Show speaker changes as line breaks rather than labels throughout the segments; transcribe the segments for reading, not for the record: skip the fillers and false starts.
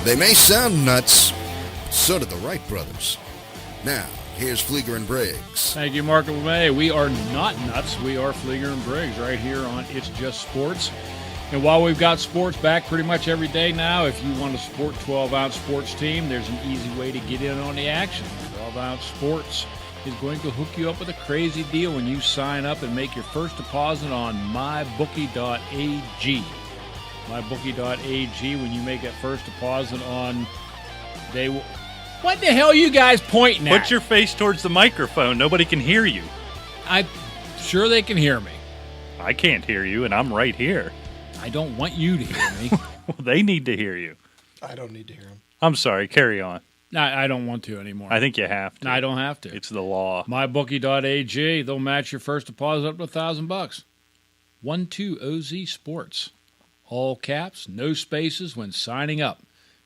They may sound nuts, but so do the Wright brothers. Now, here's Flieger and Briggs.
Thank you, Mark and May. We are not nuts. We are Flieger and Briggs right here on It's Just Sports. And while we've got sports back pretty much every day now, if you want to support 12-ounce sports team, there's an easy way to get in on the action. 12-ounce sports is going to hook you up with a crazy deal when you sign up and make your first deposit on mybookie.ag. Mybookie.ag, when you make that first deposit on, they will... What the hell are you guys pointing at?
Put your face towards the microphone. Nobody can hear you.
I'm sure they can hear me.
I can't hear you, and I'm right here.
I don't want you to hear me.
Well, they need to hear you.
I don't need to hear him.
I'm sorry. Carry on.
I don't want to anymore.
I think you have to.
I don't have to.
It's the law.
Mybookie.ag, they'll match your first deposit up to $1,000. 12OZ Sports. All caps, no spaces when signing up.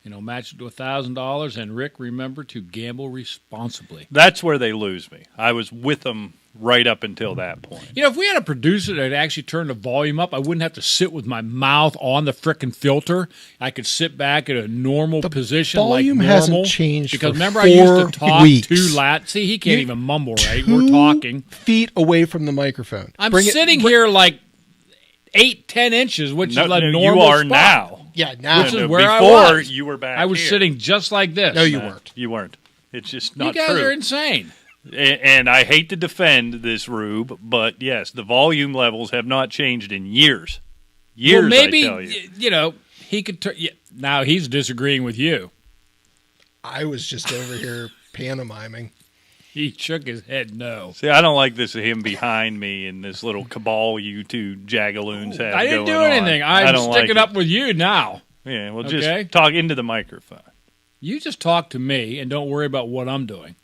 Match it to $1,000. And Rick, remember to gamble responsibly.
That's where they lose me. I was with them right up until that point.
If we had a producer that actually turned the volume up, I wouldn't have to sit with my mouth on the frickin' filter. I could sit back at a normal position like normal.
Volume hasn't changed
because
for
remember
4
I used to talk
weeks.
too loud. See, he can't even mumble right. We're talking.
2 feet away from the microphone.
I'm sitting here like 8-10 inches, which is a normal
you are
spot.
now.
Yeah, now.
Which is where I
Before
was.
you were back
I was
here.
sitting just like this.
No, you weren't.
You weren't. It's just not
You guys
true.
are insane.
And I hate to defend this, Rube, but yes, the volume levels have not changed in years. Years,
well, maybe,
I tell you.
he could turn. Yeah, now he's disagreeing with you.
I was just over here pantomiming.
He shook his head no.
See, I don't like this of him behind me and this little cabal you two jagaloons have
I didn't do
going on.
anything.
I
I'm
don't
sticking
like
up with you now.
Yeah, well,
Okay.
just talk into the microphone.
You just talk to me and don't worry about what I'm doing.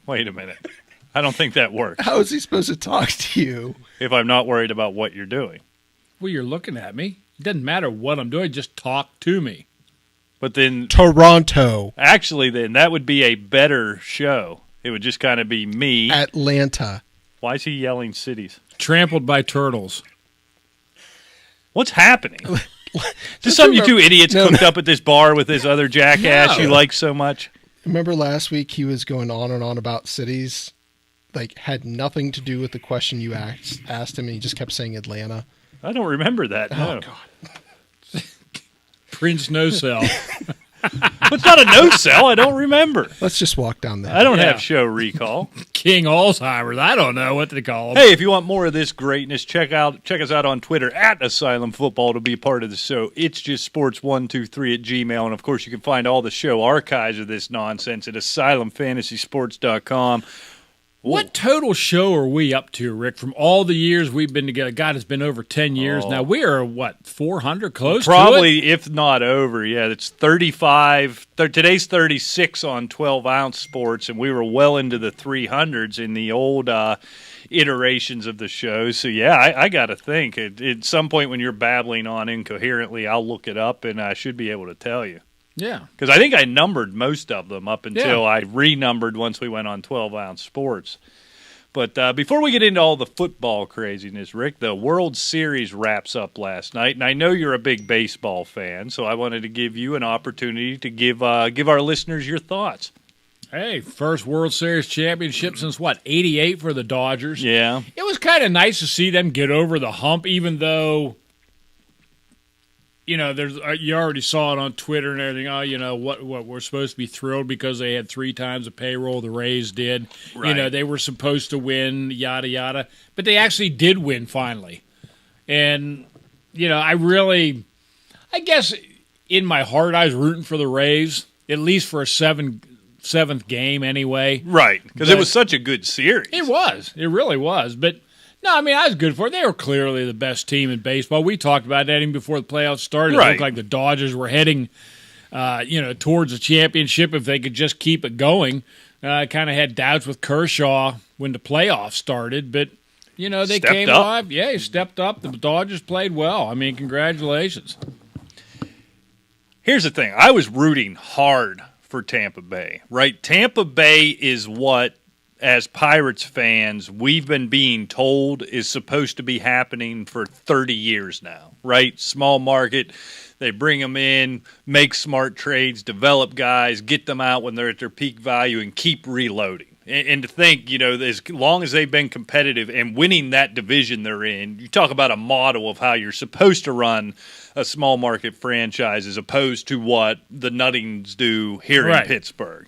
Wait a minute. I don't think that works
How is he supposed to talk to you?
if I'm not worried about what you're doing.
Well, you're looking at me. It doesn't matter what I'm doing. Just talk to me.
But then,
Toronto,
actually, then that would be a better show. It would just kind of be me.
Atlanta.
Why is he yelling cities?
Trampled by turtles.
What's happening? Just some of you two idiots cooked up at this bar with this other jackass
No.
you like so much.
Remember last week he was going on and on about cities, like had nothing to do with the question you asked him, and he just kept saying Atlanta.
I don't remember that. No.
Oh, God.
Prince No Cell.
It's not a no sell. I don't remember.
Let's just walk down there.
I don't
Yeah.
have show recall.
King Alzheimer's. I don't know what to call him.
Hey, if you want more of this greatness, check us out on Twitter at Asylum Football to be a part of the show. It's just sports123 at Gmail. And, of course, you can find all the show archives of this nonsense at asylumfantasysports.com.
What total show are we up to, Rick, from all the years we've been together? God, it's been over 10 years now. We are, 400 close to it?
Probably, if not over. Yeah, it's 35. Today's 36 on 12-ounce sports, and we were well into the 300s in the old iterations of the show. So, yeah, I got to think. At some point when you're babbling on incoherently, I'll look it up, and I should be able to tell you.
Yeah.
Because I think I numbered most of them up until I renumbered once we went on 12-ounce sports. But before we get into all the football craziness, Rick, the World Series wraps up last night, and I know you're a big baseball fan, so I wanted to give you an opportunity to give our listeners your thoughts.
Hey, first World Series championship since, 88 for the Dodgers?
Yeah.
It was kind of nice to see them get over the hump, even though... there's you already saw it on Twitter and everything. Oh, what we're supposed to be thrilled because they had 3 times the payroll the Rays did.
Right.
They were supposed to win, yada yada, but they actually did win finally. And I guess in my heart I was rooting for the Rays at least for a seventh game anyway.
Right, because it was such a good series.
It really was, but. No, I mean, I was good for it. They were clearly the best team in baseball. We talked about that even before the playoffs started.
Right.
It looked like the Dodgers were heading, towards the championship if they could just keep it going. I kind of had doubts with Kershaw when the playoffs started, but, they
Stepped
came
up.
alive. Yeah, he stepped up. The Dodgers played well. I mean, congratulations.
Here's the thing. I was rooting hard for Tampa Bay, right? Tampa Bay is what, as Pirates fans, we've been being told is supposed to be happening for 30 years now, right? Small market. They bring them in, make smart trades, develop guys, get them out when they're at their peak value, and keep reloading. And to think, as long as they've been competitive and winning that division they're in, you talk about a model of how you're supposed to run a small market franchise as opposed to what the Nuttings do here in Pittsburgh.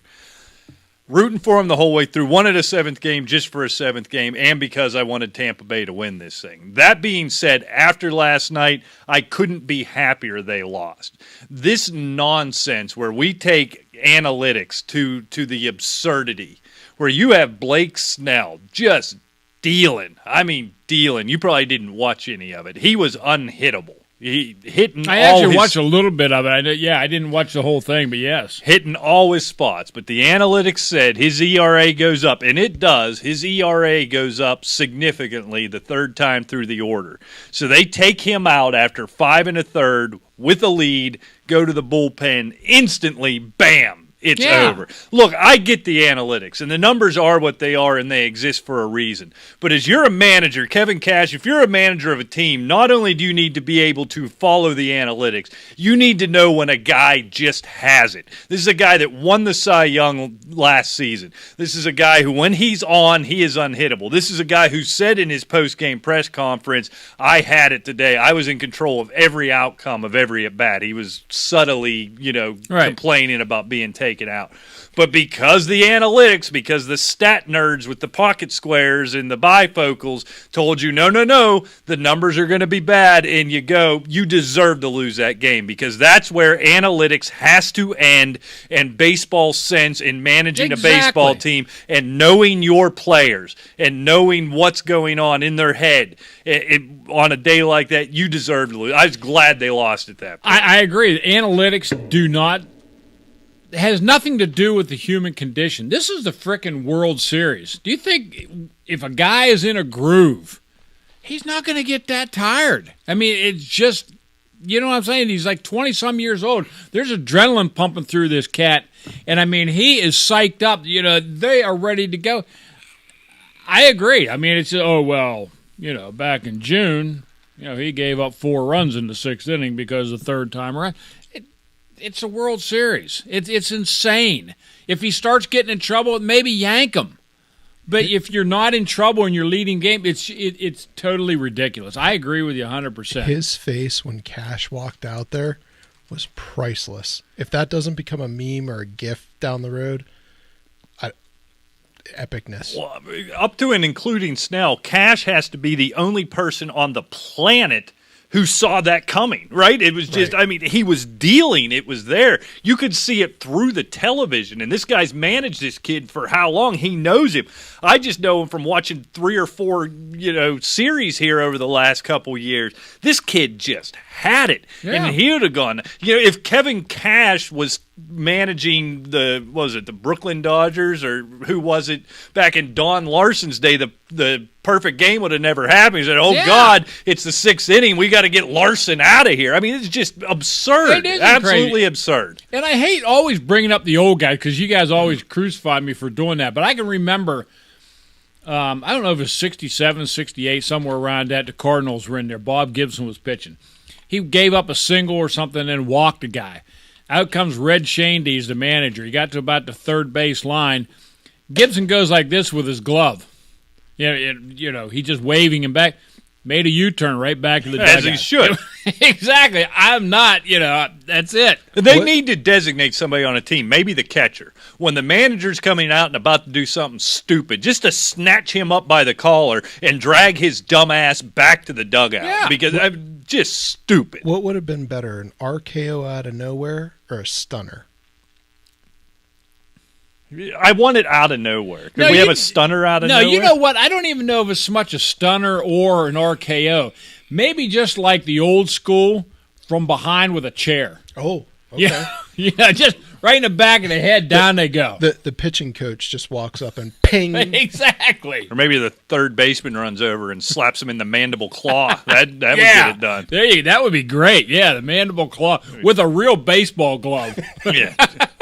Rooting for them the whole way through. Wanted a seventh game just for a seventh game and because I wanted Tampa Bay to win this thing. That being said, after last night, I couldn't be happier they lost. This nonsense where we take analytics to the absurdity, where you have Blake Snell just dealing. I mean, dealing. You probably didn't watch any of it. He was unhittable. He hitting.
I actually watched a little bit of it. I didn't watch the whole thing, but yes,
hitting all his spots. But the analytics said his ERA goes up, and it does. His ERA goes up significantly the third time through the order. So they take him out after 5 1/3 with a lead, go to the bullpen instantly. Bam. It's over. Look, I get the analytics, and the numbers are what they are, and they exist for a reason. But as you're a manager, Kevin Cash, if you're a manager of a team, not only do you need to be able to follow the analytics, you need to know when a guy just has it. This is a guy that won the Cy Young last season. This is a guy who, when he's on, he is unhittable. This is a guy who said in his post-game press conference, I had it today. I was in control of every outcome of every at-bat. He was subtly, complaining about being taken out. But because the analytics, because the stat nerds with the pocket squares and the bifocals told you, no, the numbers are going to be bad, and you deserve to lose that game, because that's where analytics has to end, and baseball sense in managing a baseball team and knowing your players and knowing what's going on in their head. On a day like that, you deserve to lose. I was glad they lost at that point.
I agree. Analytics has nothing to do with the human condition. This is the frickin' World Series. Do you think if a guy is in a groove, he's not going to get that tired? I mean, it's just, you know what I'm saying? He's like 20-some years old. There's adrenaline pumping through this cat, and I mean, he is psyched up. They are ready to go. I agree. I mean, it's, back in June, he gave up 4 runs in the 6th inning because the third time around. It's a World Series. It's insane. If he starts getting in trouble, maybe yank him. But if you're not in trouble and you're leading game, it's totally ridiculous. I agree with you 100%.
His face when Cash walked out there was priceless. If that doesn't become a meme or a GIF down the road, epicness.
Well, up to and including Snell, Cash has to be the only person on the planet who saw that coming, right? It was just, I mean, he was dealing. It was there. You could see it through the television, and this guy's managed this kid for how long? He knows him. I just know him from watching 3 or 4, series here over the last couple years. This kid just had it, and he would have gone. If Kevin Cash was managing the Brooklyn Dodgers, or who was it back in Don Larson's day, the perfect game would have never happened. He said, God, it's the 6th inning. We got to get Larson out of here. I mean, it's just absurd.
It is
absolutely
crazy.
Absurd.
And I hate always bringing up the old guy, because you guys always crucify me for doing that. But I can remember, I don't know if it was 67, 68, somewhere around that, the Cardinals were in there. Bob Gibson was pitching. He gave up a single or something and walked a guy. Out comes Red Shandy, the manager. He got to about the third base line. Gibson goes like this with his glove. He's just waving him back. Made a U-turn right back to the dugout.
As he should.
Exactly. I'm not, that's it.
They need to designate somebody on a team, maybe the catcher, when the manager's coming out and about to do something stupid, just to snatch him up by the collar and drag his dumb ass back to the dugout.
Yeah.
Because I'm just stupid.
What would have been better, an RKO out of nowhere or a stunner?
I want it out of nowhere. Could we have a stunner out of nowhere?
No, you know what? I don't even know if it's so much a stunner or an RKO. Maybe just like the old school from behind with a chair.
Oh, okay.
Yeah, just right in the back of the head, down they go.
The pitching coach just walks up and ping.
Exactly.
Or maybe the third baseman runs over and slaps him in the mandible claw. That would get it done.
That would be great. Yeah, the mandible claw with a real baseball glove.
Yeah.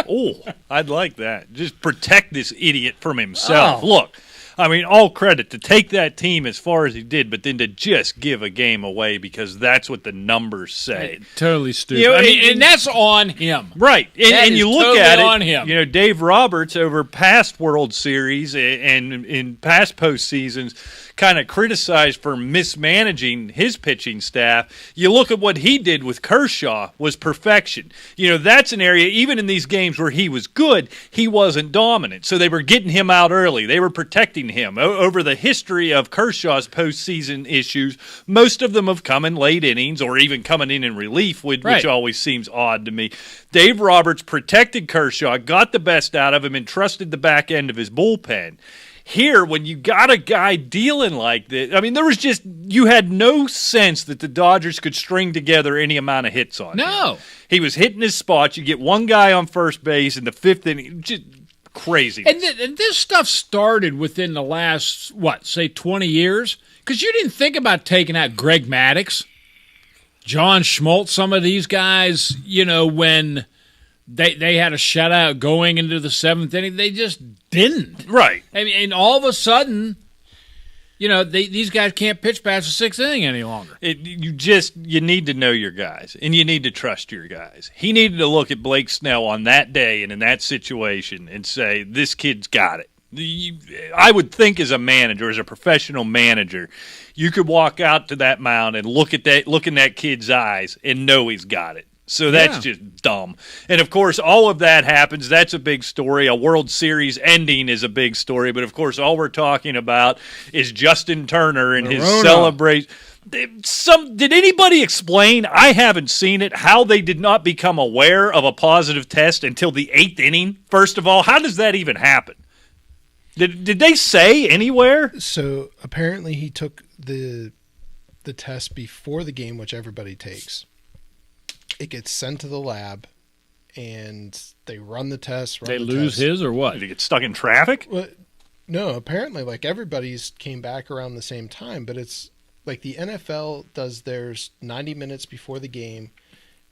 Oh, I'd like that. Just protect this idiot from himself.
Oh.
Look, I mean, all credit to take that team as far as he did, but then to just give a game away because that's what the numbers say.
Totally stupid.
You know,
and that's on him.
Right. And you look
totally
at it,
on him.
Dave Roberts over past World Series and in past postseasons kind of criticized for mismanaging his pitching staff. You look at what he did with Kershaw was perfection. That's an area, even in these games where he was good, he wasn't dominant. So they were getting him out early. They were protecting him. Over the history of Kershaw's postseason issues, most of them have come in late innings or even coming in relief, which always seems odd to me. Dave Roberts protected Kershaw, got the best out of him, and trusted the back end of his bullpen. Here, when you got a guy dealing like this, I mean, you had no sense that the Dodgers could string together any amount of hits on him.
No.
He was hitting his spots. You get one guy on first base in the fifth inning. Just crazy.
And this stuff started within the last, say 20 years? Because you didn't think about taking out Greg Maddux, John Schmaltz, some of these guys, when they had a shutout going into the seventh inning. They just didn't.
Right.
I mean, and all of a sudden, these guys can't pitch past the sixth inning any longer.
You need to know your guys, and you need to trust your guys. He needed to look at Blake Snell on that day and in that situation and say, this kid's got it. I would think as a manager, as a professional manager, you could walk out to that mound and look in that kid's eyes and know he's got it. So that's just dumb. And, of course, all of that happens. That's a big story. A World Series ending is a big story. But, of course, all we're talking about is Justin Turner and his celebration. Did anybody explain, I haven't seen it, how they did not become aware of a positive test until the eighth inning? First of all, how does that even happen? Did they say anywhere?
So apparently he took the test before the game, which everybody takes. It gets sent to the lab, and they run the test.
They lose his or what?
Did he get stuck in traffic?
Well, no, apparently, everybody's came back around the same time, but it's like the NFL does theirs 90 minutes before the game,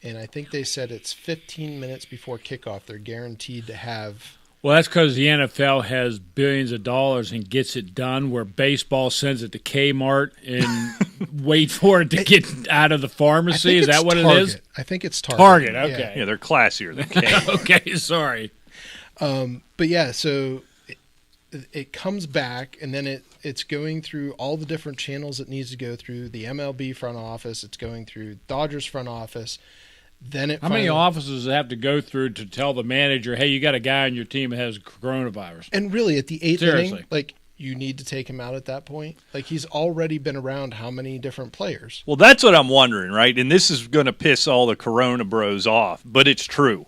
and I think they said it's 15 minutes before kickoff. They're guaranteed to have.
Well, that's because the NFL has billions of dollars and gets it done, where baseball sends it to Kmart and wait for it to get out of the pharmacy. Is that what
Target.
it is?
I think it's Target.
Target, okay.
Yeah, they're classier than Kmart.
Okay, sorry.
But yeah, so it comes back, and then it's going through all the different channels it needs to go through. The MLB front office, it's going through Dodgers front office. Then
How many offices does it have to go through to tell the manager, hey, you got a guy on your team that has coronavirus?
And really, at the eighth inning, you need to take him out at that point. He's already been around how many different players?
Well, that's what I'm wondering, right? And this is going to piss all the Corona bros off, but it's true.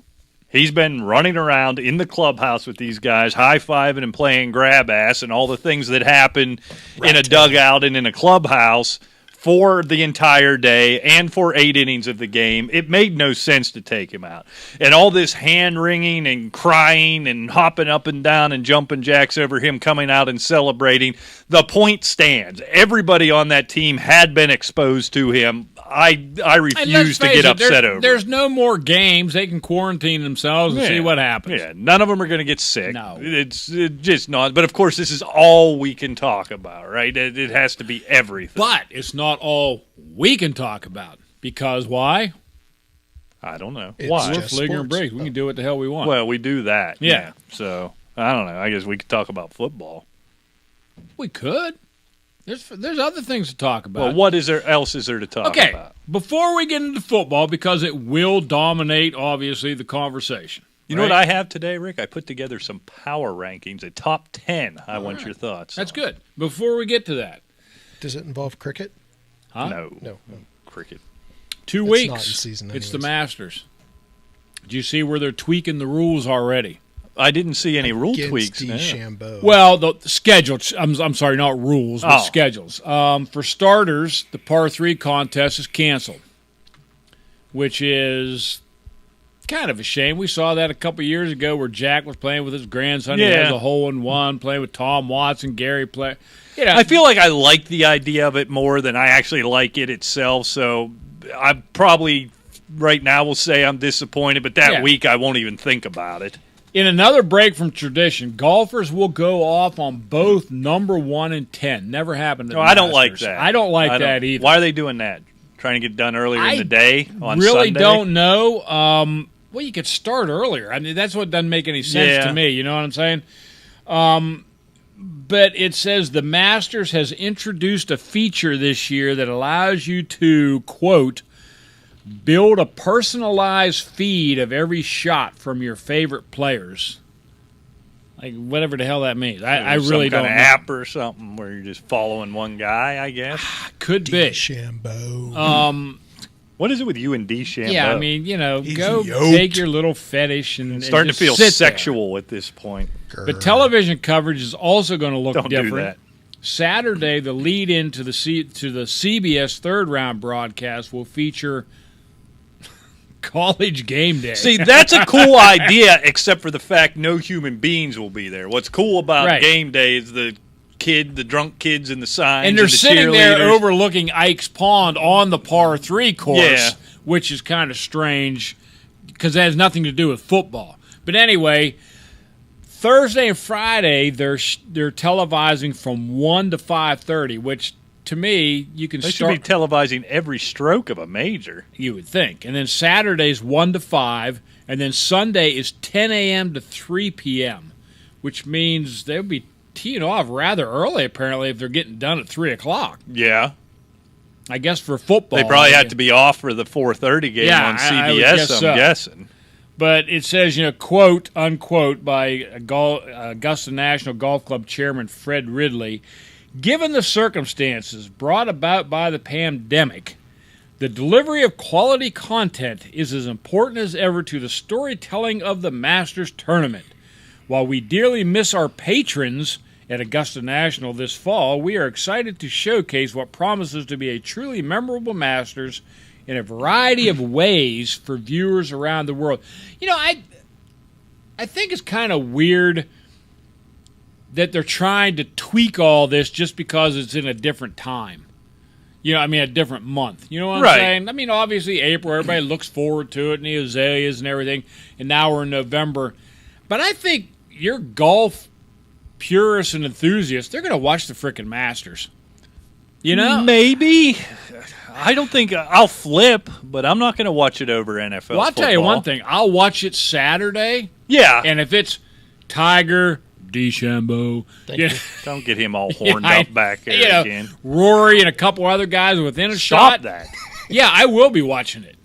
He's been running around in the clubhouse with these guys, high-fiving and playing grab ass and all the things that happen in a dugout and in a clubhouse for the entire day and for 8 innings of the game. It made no sense to take him out. And all this hand-wringing and crying and hopping up and down and jumping jacks over him coming out and celebrating, the point stands. Everybody on that team had been exposed to him. I refuse to get upset over it.
There's no more games. They can quarantine themselves and see what happens.
Yeah, none of them are going to get sick.
No.
It's just not. But, of course, this is all we can talk about, right? It has to be everything.
But it's not all we can talk about. Because why?
I don't know.
Why?
We're Fligger and Briggs. We can do what the hell we want.
Well, we do that.
Yeah.
So, I don't know. I guess we could talk about football.
We could. There's other things to talk about.
Well, what else is there to talk about?
Okay, before we get into football, because it will dominate, obviously, the conversation.
You know what I have today, Rick? I put together some power rankings, a top 10. I want your thoughts.
That's good. Before we get to that.
Does it involve cricket?
Huh?
No. Cricket.
2
It's
weeks.
not in season
It's the
anyways.
Masters. Did you see where they're tweaking the rules already?
I didn't see any rule
Against
tweaks.
DeChambeau.
Well, the schedules. I'm sorry, not rules, but
Oh.
schedules. For starters, the par 3 contest is canceled, which is kind of a shame. We saw that a couple years ago where Jack was playing with his grandson.
Yeah.
He has a hole-in-one, playing with Tom Watson, Gary play.
I feel like I like the idea of it more than I actually like it itself, so I probably right now will say I'm disappointed, but that week I won't even think about it.
In another break from tradition, golfers will go off on both number 1 and 10. Never happened at
No,
the
I don't like
Masters.
that.
I don't like that either.
Why are they doing that? Trying to get done earlier in the day on
Sunday? I really
Sunday?
don't know. Well, you could start earlier. I mean, that's what doesn't make any sense to me. You know what I'm saying? But it says the Masters has introduced a feature this year that allows you to, quote, build a personalized feed of every shot from your favorite players. Like, whatever the hell that means. I really don't know.
Some kind of app or something where you're just following one guy, I guess.
Could be.
DeChambeau.
What is it with you and DeChambeau?
Yeah, I mean, go
yoked.
take your little fetish and
starting
and
to feel
sit
sexual at this point.
But television coverage is also going to look
Don't
different.
do that.
Saturday, the lead in to the CBS third round broadcast will feature College Game Day.
See, that's a cool idea, except for the fact no human beings will be there. What's cool about Game Day is the drunk kids and the signs,
and they're
the
sitting there
cheerleaders.
overlooking Ike's Pond on the par 3 course, which is kind of strange because it has nothing to do with football. But anyway, Thursday and Friday they're televising from 1 to 5:30, which to me you can
They
start.
should be televising every stroke of a major.
You would think, and then Saturday's 1 to 5, and then Sunday is 10 a.m. to 3 p.m., which means they'll be teeing off rather early, apparently, if they're getting done at 3 o'clock.
Yeah.
I guess for football.
They probably had to be off for the 4:30 game on CBS, I'm guessing.
But it says, quote, unquote, by Augusta National Golf Club Chairman Fred Ridley, given the circumstances brought about by the pandemic, the delivery of quality content is as important as ever to the storytelling of the Masters tournament. While we dearly miss our patrons at Augusta National this fall, we are excited to showcase what promises to be a truly memorable Masters in a variety of ways for viewers around the world. I think it's kind of weird that they're trying to tweak all this just because it's in a different time. A different month. You know what I'm saying? I mean, obviously April, everybody looks forward to it, and the azaleas and everything, and now we're in November. But I think your golf purists and enthusiasts, they're going to watch the frickin' Masters.
Maybe. I don't think I'll flip, but I'm not going to watch it over NFL
Well, I'll tell you one thing. I'll watch it Saturday.
Yeah.
And if it's Tiger, DeChambeau,
don't get him all horned up back there again.
Rory and a couple other guys within a
Stop
shot.
that.
Yeah, I will be watching it.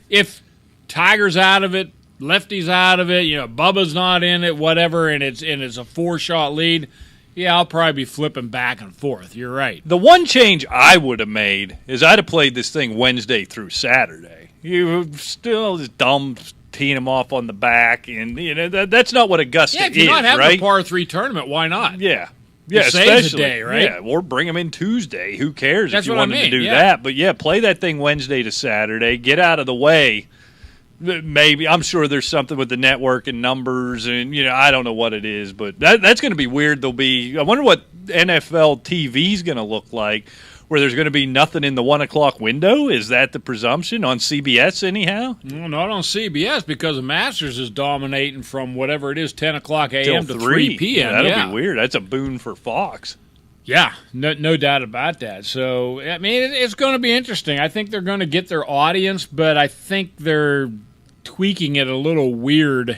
If Tiger's out of it, Lefty's out of it, Bubba's not in it, whatever, and it's a 4-shot lead, yeah, I'll probably be flipping back and forth. You're right.
The one change I would have made is I'd have played this thing Wednesday through Saturday. You still just dumb teeing them off on the back, and that's not what Augusta is,
Yeah, if you're not having
right?
a par 3 tournament, why not?
Yeah.
It saves a
especially
day, right?
Yeah, or bring them in Tuesday. Who cares
That's
if you
what I
wanted to
mean,
do
yeah.
that? But yeah, play that thing Wednesday to Saturday. Get out of the way. Maybe I'm sure there's something with the network and numbers, and I don't know what it is, but that's going to be weird. I wonder what NFL TV is going to look like, where there's going to be nothing in the 1 o'clock window. Is that the presumption on CBS anyhow?
Well, not on CBS because the Masters is dominating from whatever it is, 10 o'clock a.m. to 3 p.m.
That'll be weird. That's a boon for Fox.
Yeah, no doubt about that. So, I mean, it's going to be interesting. I think they're going to get their audience, but I think they're tweaking it a little weird,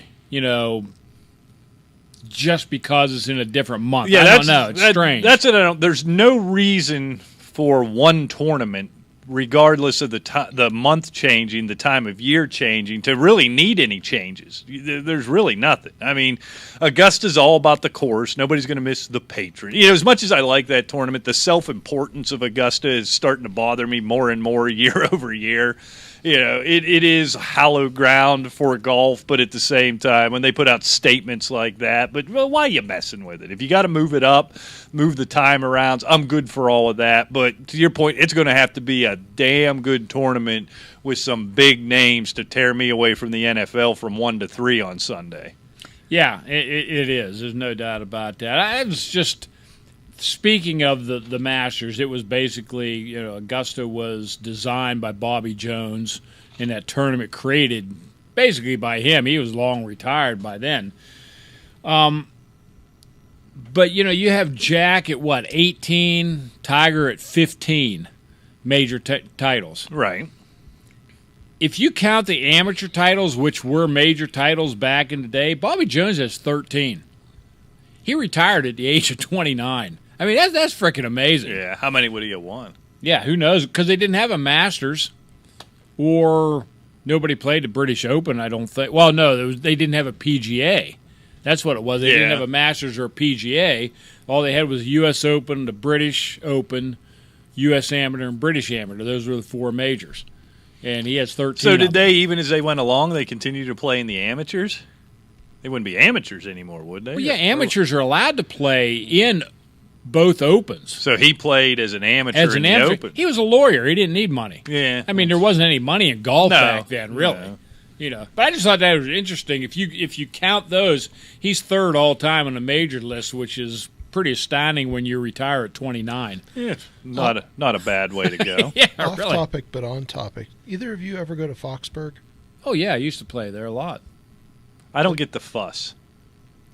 just because it's in a different month.
Yeah,
I don't know. It's strange.
That's it. There's no reason for one tournament, regardless of the month changing, the time of year changing, to really need any changes. There's really nothing. I mean, Augusta's all about the course. Nobody's going to miss the patron. As much as I like that tournament, the self-importance of Augusta is starting to bother me more and more year over year. It is hallowed ground for golf, but at the same time, when they put out statements like that, why are you messing with it? If you got to move it up, move the time around, I'm good for all of that. But to your point, it's going to have to be a damn good tournament with some big names to tear me away from the NFL from 1 to 3 on Sunday.
Yeah, it is. There's no doubt about that. I was just... Speaking of the Masters, it was basically, Augusta was designed by Bobby Jones, and that tournament created basically by him. He was long retired by then. But, you have Jack at, 18, Tiger at 15 major titles.
Right.
If you count the amateur titles, which were major titles back in the day, Bobby Jones has 13. He retired at the age of 29. I mean, that's freaking amazing.
Yeah, how many would he have won?
Yeah, who knows? Because they didn't have a Masters, or nobody played the British Open, I don't think. Well, no, they didn't have a PGA. That's what it was. They didn't have a Masters or a PGA. All they had was the U.S. Open, the British Open, U.S. Amateur, and British Amateur. Those were the 4 majors. And he has 13.
So did they, even as they went along, they continued to play in the amateurs? They wouldn't be amateurs anymore, would they?
Well, yeah, amateurs are allowed to play in both Opens.
So he played as an amateur in the Open.
He was a lawyer. He didn't need money.
Yeah.
I mean, there wasn't any money in golf back then, really.
No.
But I just thought that was interesting. If you count those, he's third all time on the major list, which is pretty astounding when you retire at 29.
Yeah, not a bad way to go.
Yeah,
Off
really.
topic, but on topic. Either of you ever go to Foxburg?
Oh yeah, I used to play there a lot.
I don't get the fuss.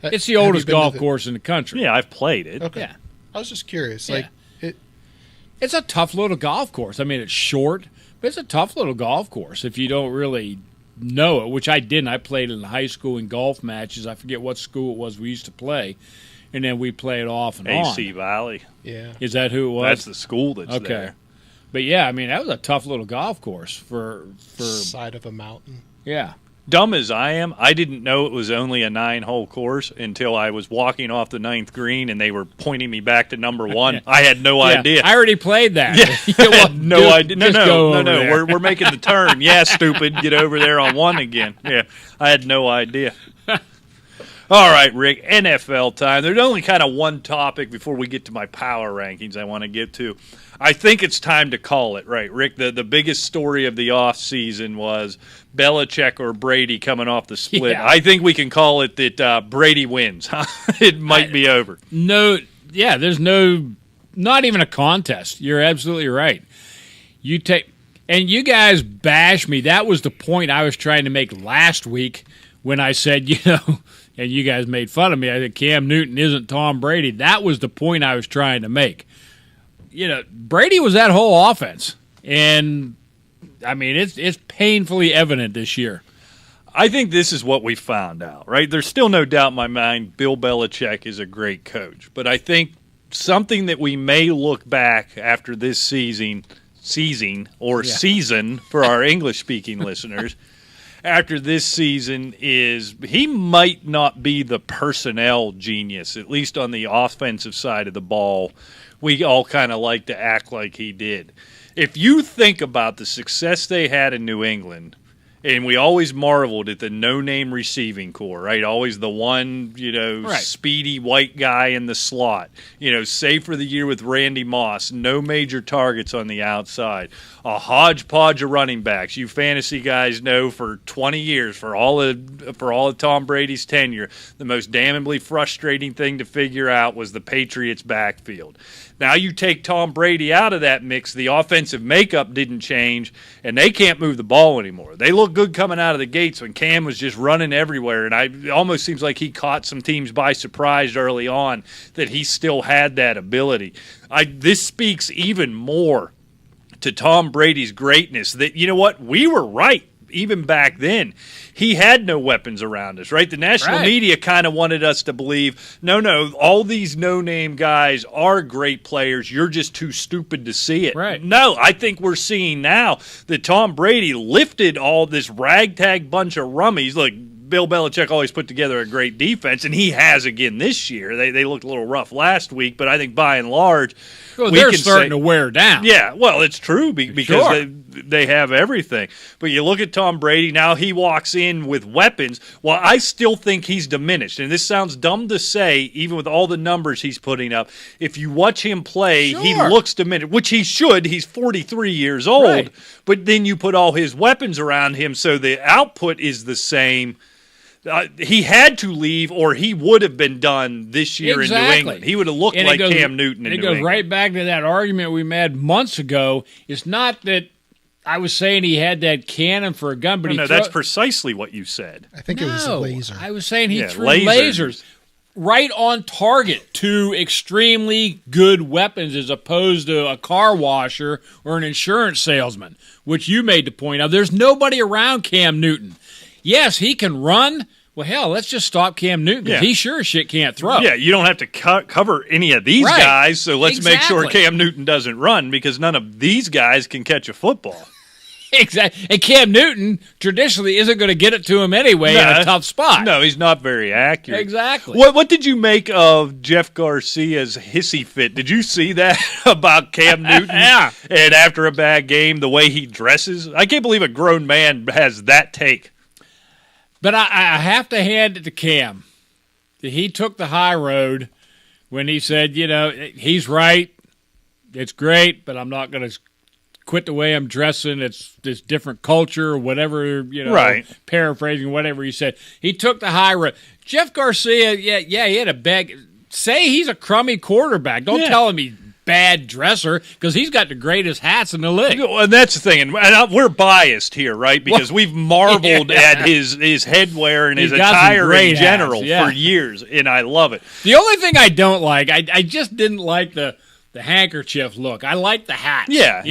It's the
Have you
oldest
been to
golf
the-
course in the country.
Yeah, I've played it.
Okay.
Yeah.
I was just curious.
Yeah.
Like,
It's a tough little golf course. I mean, it's short, but it's a tough little golf course if you don't really know it, which I didn't. I played in high school in golf matches. I forget what school it was we used to play, and then we played off and
AC
on.
Valley.
yeah.
Is that who it was?
That's the school that's
okay.
there.
But yeah, I mean, that was a tough little golf course for
Side of a mountain.
yeah.
Dumb as I am, I didn't know it was only a 9-hole course until I was walking off the 9th green and they were pointing me back to number 1. I had no idea.
I already played that.
Yeah, I had no idea.
Just go over
No.
there.
We're making the turn. Yeah, stupid. Get over there on 1 again. Yeah, I had no idea. All right, Rick, NFL time. There's only kind of one topic before we get to my power rankings I want to get to. I think it's time to call it, right, Rick? The biggest story of the offseason was Belichick or Brady coming off the split.
Yeah.
I think we can call it that Brady wins. It might be over.
No, yeah, there's not even a contest. You're absolutely right. And you guys bash me. That was the point I was trying to make last week when I said, and you guys made fun of me. I said Cam Newton isn't Tom Brady. That was the point I was trying to make. Brady was that whole offense. And, I mean, it's painfully evident this year.
I think this is what we found out, right? There's still no doubt in my mind Bill Belichick is a great coach. But I think something that we may look back after this season for our English-speaking listeners, after this season is he might not be the personnel genius, at least on the offensive side of the ball. We all kind of like to act like he did. If you think about the success they had in New England, and we always marveled at the no-name receiving core, right? Always the one,
Right.
speedy white guy in the slot. Save for the year with Randy Moss, no major targets on the outside. A hodgepodge of running backs. You fantasy guys know for 20 years, for all of Tom Brady's tenure, the most damnably frustrating thing to figure out was the Patriots' backfield. Now you take Tom Brady out of that mix, the offensive makeup didn't change, and they can't move the ball anymore. They look good coming out of the gates when Cam was just running everywhere, and it almost seems like he caught some teams by surprise early on that he still had that ability. This speaks even more to Tom Brady's greatness that, we were right. Even back then, he had no weapons around us, right? The national media kind of wanted us to believe, no, all these no-name guys are great players. You're just too stupid to see it.
Right.
No, I think we're seeing now that Tom Brady lifted all this ragtag bunch of rummies. Look, Bill Belichick always put together a great defense, and he has again this year. They looked a little rough last week, but I think by and large,
they're starting to wear down.
Yeah, well, it's true because
Sure.
they have everything. But you look at Tom Brady, now he walks in with weapons. Well, I still think he's diminished. And this sounds dumb to say, even with all the numbers he's putting up. If you watch him play, he
Sure.
looks diminished, which he should. He's 43 years old.
Right.
But then you put all his weapons around him so the output is the same. He had to leave, or he would have been done this year in New England. He would have looked Cam Newton in New England.
It goes right back to that argument we had months ago. It's not that I was saying he had that cannon for a gun, but
No, that's precisely what you said.
I think it was a laser.
I was saying he threw
lasers.
right on target to extremely good weapons as opposed to a car washer or an insurance salesman, which you made the point of. There's nobody around Cam Newton. Yes, he can run. Well, hell, let's just stop Cam Newton because he sure as shit can't throw.
Yeah, you don't have to cover any of these guys, so let's make sure Cam Newton doesn't run because none of these guys can catch a football.
Exactly. And Cam Newton traditionally isn't going to get it to him anyway in a tough spot.
No, he's not very accurate.
Exactly.
What did you make of Jeff Garcia's hissy fit? Did you see that about Cam Newton?
Yeah.
And after a bad game, the way he dresses? I can't believe a grown man has that take.
But I have to hand it to Cam. He took the high road when he said, he's right. It's great, but I'm not going to quit the way I'm dressing. It's this different culture, whatever, paraphrasing, whatever he said. He took the high road. Jeff Garcia, he had a bag. Say he's a crummy quarterback. Don't tell him he's bad dresser because he's got the greatest hats in the league.
And that's the thing. And we're biased here, right? Because we've marveled at his headwear and his attire in general for years, and I love it.
The only thing I don't like, I just didn't like the handkerchief look. I like the hats.
Yeah.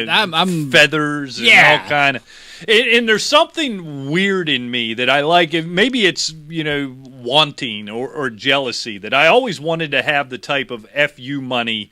I'm
feathers and all kind of. And there's something weird in me that I like. Maybe it's, wanting or jealousy that I always wanted to have the type of FU money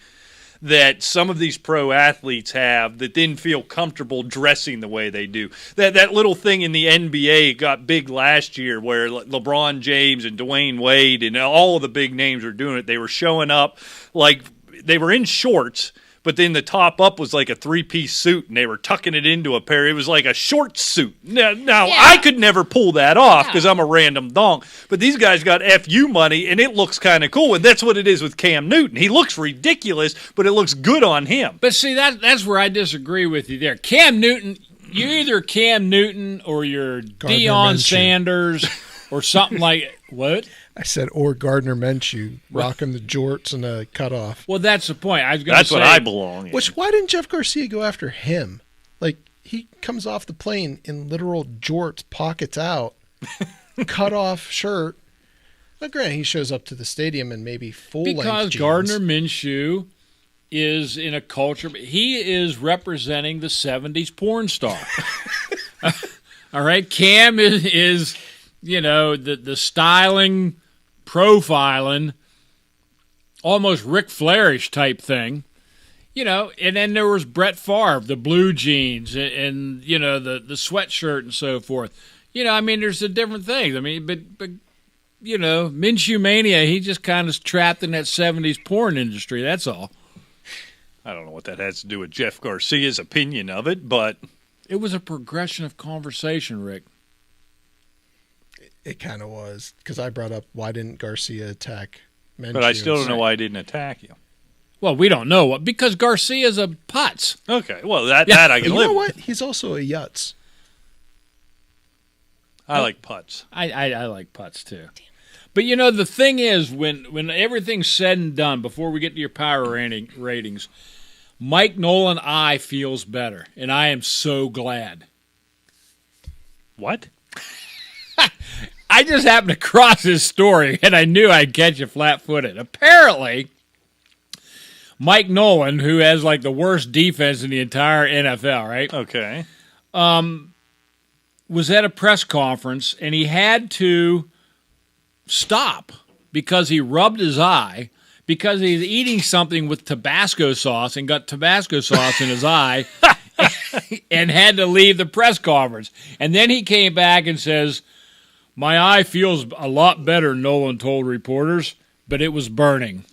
that some of these pro athletes have that then feel comfortable dressing the way they do. That little thing in the NBA got big last year where LeBron James and Dwayne Wade and all of the big names were doing it. They were showing up like they were in shorts, but then the top up was like a three-piece suit, and they were tucking it into a pair. It was like a short suit. Now I could never pull that off because I'm a random donk, but these guys got FU money, and it looks kind of cool, and that's what it is with Cam Newton. He looks ridiculous, but it looks good on him.
But see, that's where I disagree with you there. Cam Newton, you're either Cam Newton or you're Deion Sanders or something like what?
I said, or Gardner Minshew, rocking the jorts and a cutoff.
Well, that's the point. I was going to say.
That's what I belong in.
Why didn't Jeff Garcia go after him? Like, he comes off the plane in literal jorts, pockets out, cutoff shirt. Now, granted, he shows up to the stadium in maybe full-length
because
jeans.
Gardner Minshew is in a culture. He is representing the 70s porn star. All right? Cam is the styling, profiling, almost Ric Flairish type thing, and then there was Brett Favre, the blue jeans and the sweatshirt and so forth. There's the different things. But Minshew Mania, he just kind of trapped in that 70s porn industry. That's all.
I don't know what that has to do with Jeff Garcia's opinion of it, but
it was a progression of conversation, Rick.
It kind of was, because I brought up why didn't Garcia attack Minshew.
But I still don't know why he didn't attack you.
Well, we don't know. Because Garcia's a putz.
Okay, well, that I can live with.
You know what? He's also a Yutz.
I like putts.
I like putts, too. But, the thing is, when everything's said and done, before we get to your power ratings, Mike Nolan feels better, and I am so glad.
What?
I just happened to cross his story, and I knew I'd catch you flat-footed. Apparently, Mike Nolan, who has like the worst defense in the entire NFL, right?
Okay.
Was at a press conference, and he had to stop because he rubbed his eye because he's eating something with Tabasco sauce and got Tabasco sauce in his eye and had to leave the press conference. And then he came back and says, "My eye feels a lot better," Nolan told reporters, "but it was burning."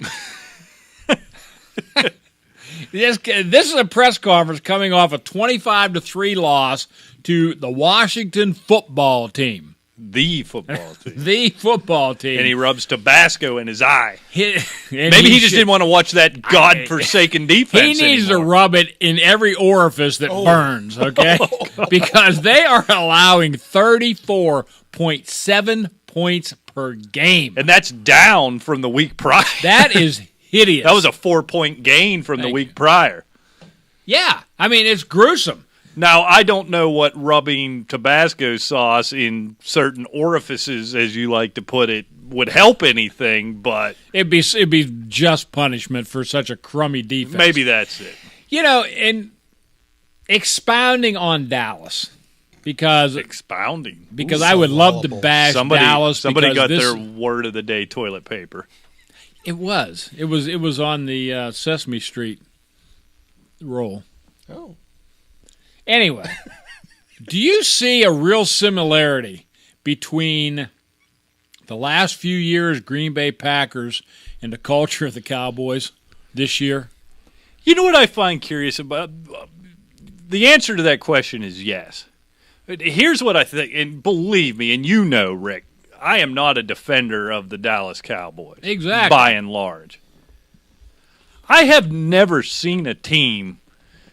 This is a press conference coming off a 25-3 loss to the Washington football team.
The football team.
The football team.
And he rubs Tabasco in his eye.
Maybe
he just didn't want to watch that godforsaken defense
He needs
anymore.
to rub it in every orifice that burns, okay? Because they are allowing 34.7 points per game.
And that's down from the week prior.
That is hideous.
That was a 4-point gain from the week prior.
Yeah. It's gruesome.
Now, I don't know what rubbing Tabasco sauce in certain orifices, as you like to put it, would help anything, but
It'd be just punishment for such a crummy defense.
maybe that's it.
And expounding on Dallas, because
Expounding.
I would love to bash Dallas.
Somebody got
this,
their word of the day toilet paper.
It was on the Sesame Street roll.
Oh.
Anyway, do you see a real similarity between the last few years Green Bay Packers and the culture of the Cowboys this year?
You know what I find curious about? The answer to that question is yes. Here's what I think, and believe me, and you know, Rick, I am not a defender of the Dallas Cowboys.
Exactly.
By and large. I have never seen a team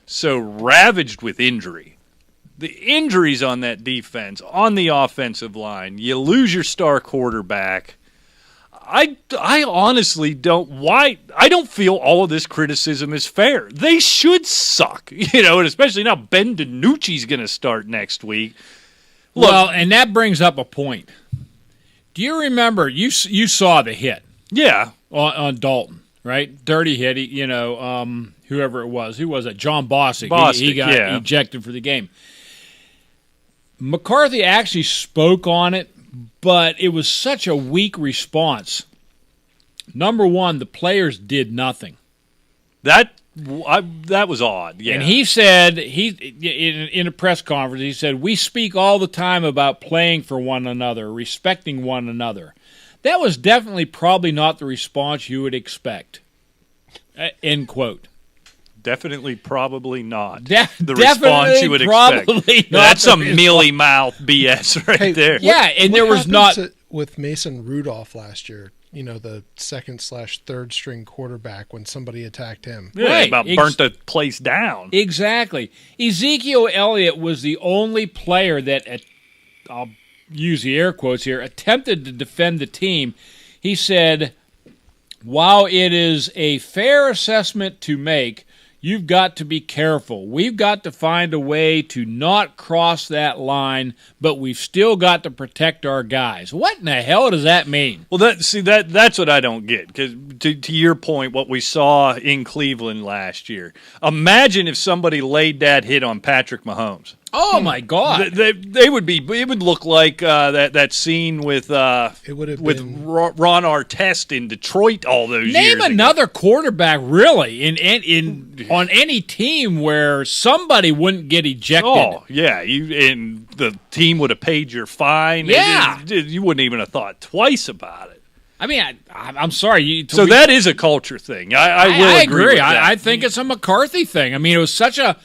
so ravaged with injury. The injuries on that defense, on the offensive line, you lose your star quarterback. I honestly I don't feel all of this criticism is fair. They should suck, and especially now Ben DiNucci's going to start next week. Look,
Well, and that brings up a point. Do you remember, you saw the hit
yeah,
on Dalton, right? Dirty hit, whoever it was. Who was it? John Bostic. He got ejected for the game. McCarthy actually spoke on it, but it was such a weak response. Number one, the players did nothing.
that was odd. Yeah.
And he said, in a press conference, he said, "We speak all the time about playing for one another, respecting one another." That was definitely probably not the response you would expect. End quote.
Definitely, probably not.
The
response you would expect. That's some mealy mouth BS right there.
Yeah, and there was not
with Mason Rudolph last year. The second/third string quarterback when somebody attacked him.
Yeah,
Right.
about burnt the place down.
Exactly. Ezekiel Elliott was the only player that, I'll use the air quotes here, attempted to defend the team. He said, "While it is a fair assessment to make, you've got to be careful. We've got to find a way to not cross that line, but we've still got to protect our guys." What in the hell does that mean?
Well, that's what I don't get. Because to your point, what we saw in Cleveland last year. Imagine if somebody laid that hit on Patrick Mahomes.
Oh my God!
They would be. It would look like that scene with
It would have
with
been
Ron Artest in Detroit all those years.
Name
ago.
another quarterback really in on any team where somebody wouldn't get ejected.
Oh yeah, and the team would have paid your fine.
Yeah.
You wouldn't even have thought twice about it.
I mean, I'm sorry.
So that is a culture thing. I will agree. With that.
I think it's a McCarthy thing. I mean, it was such a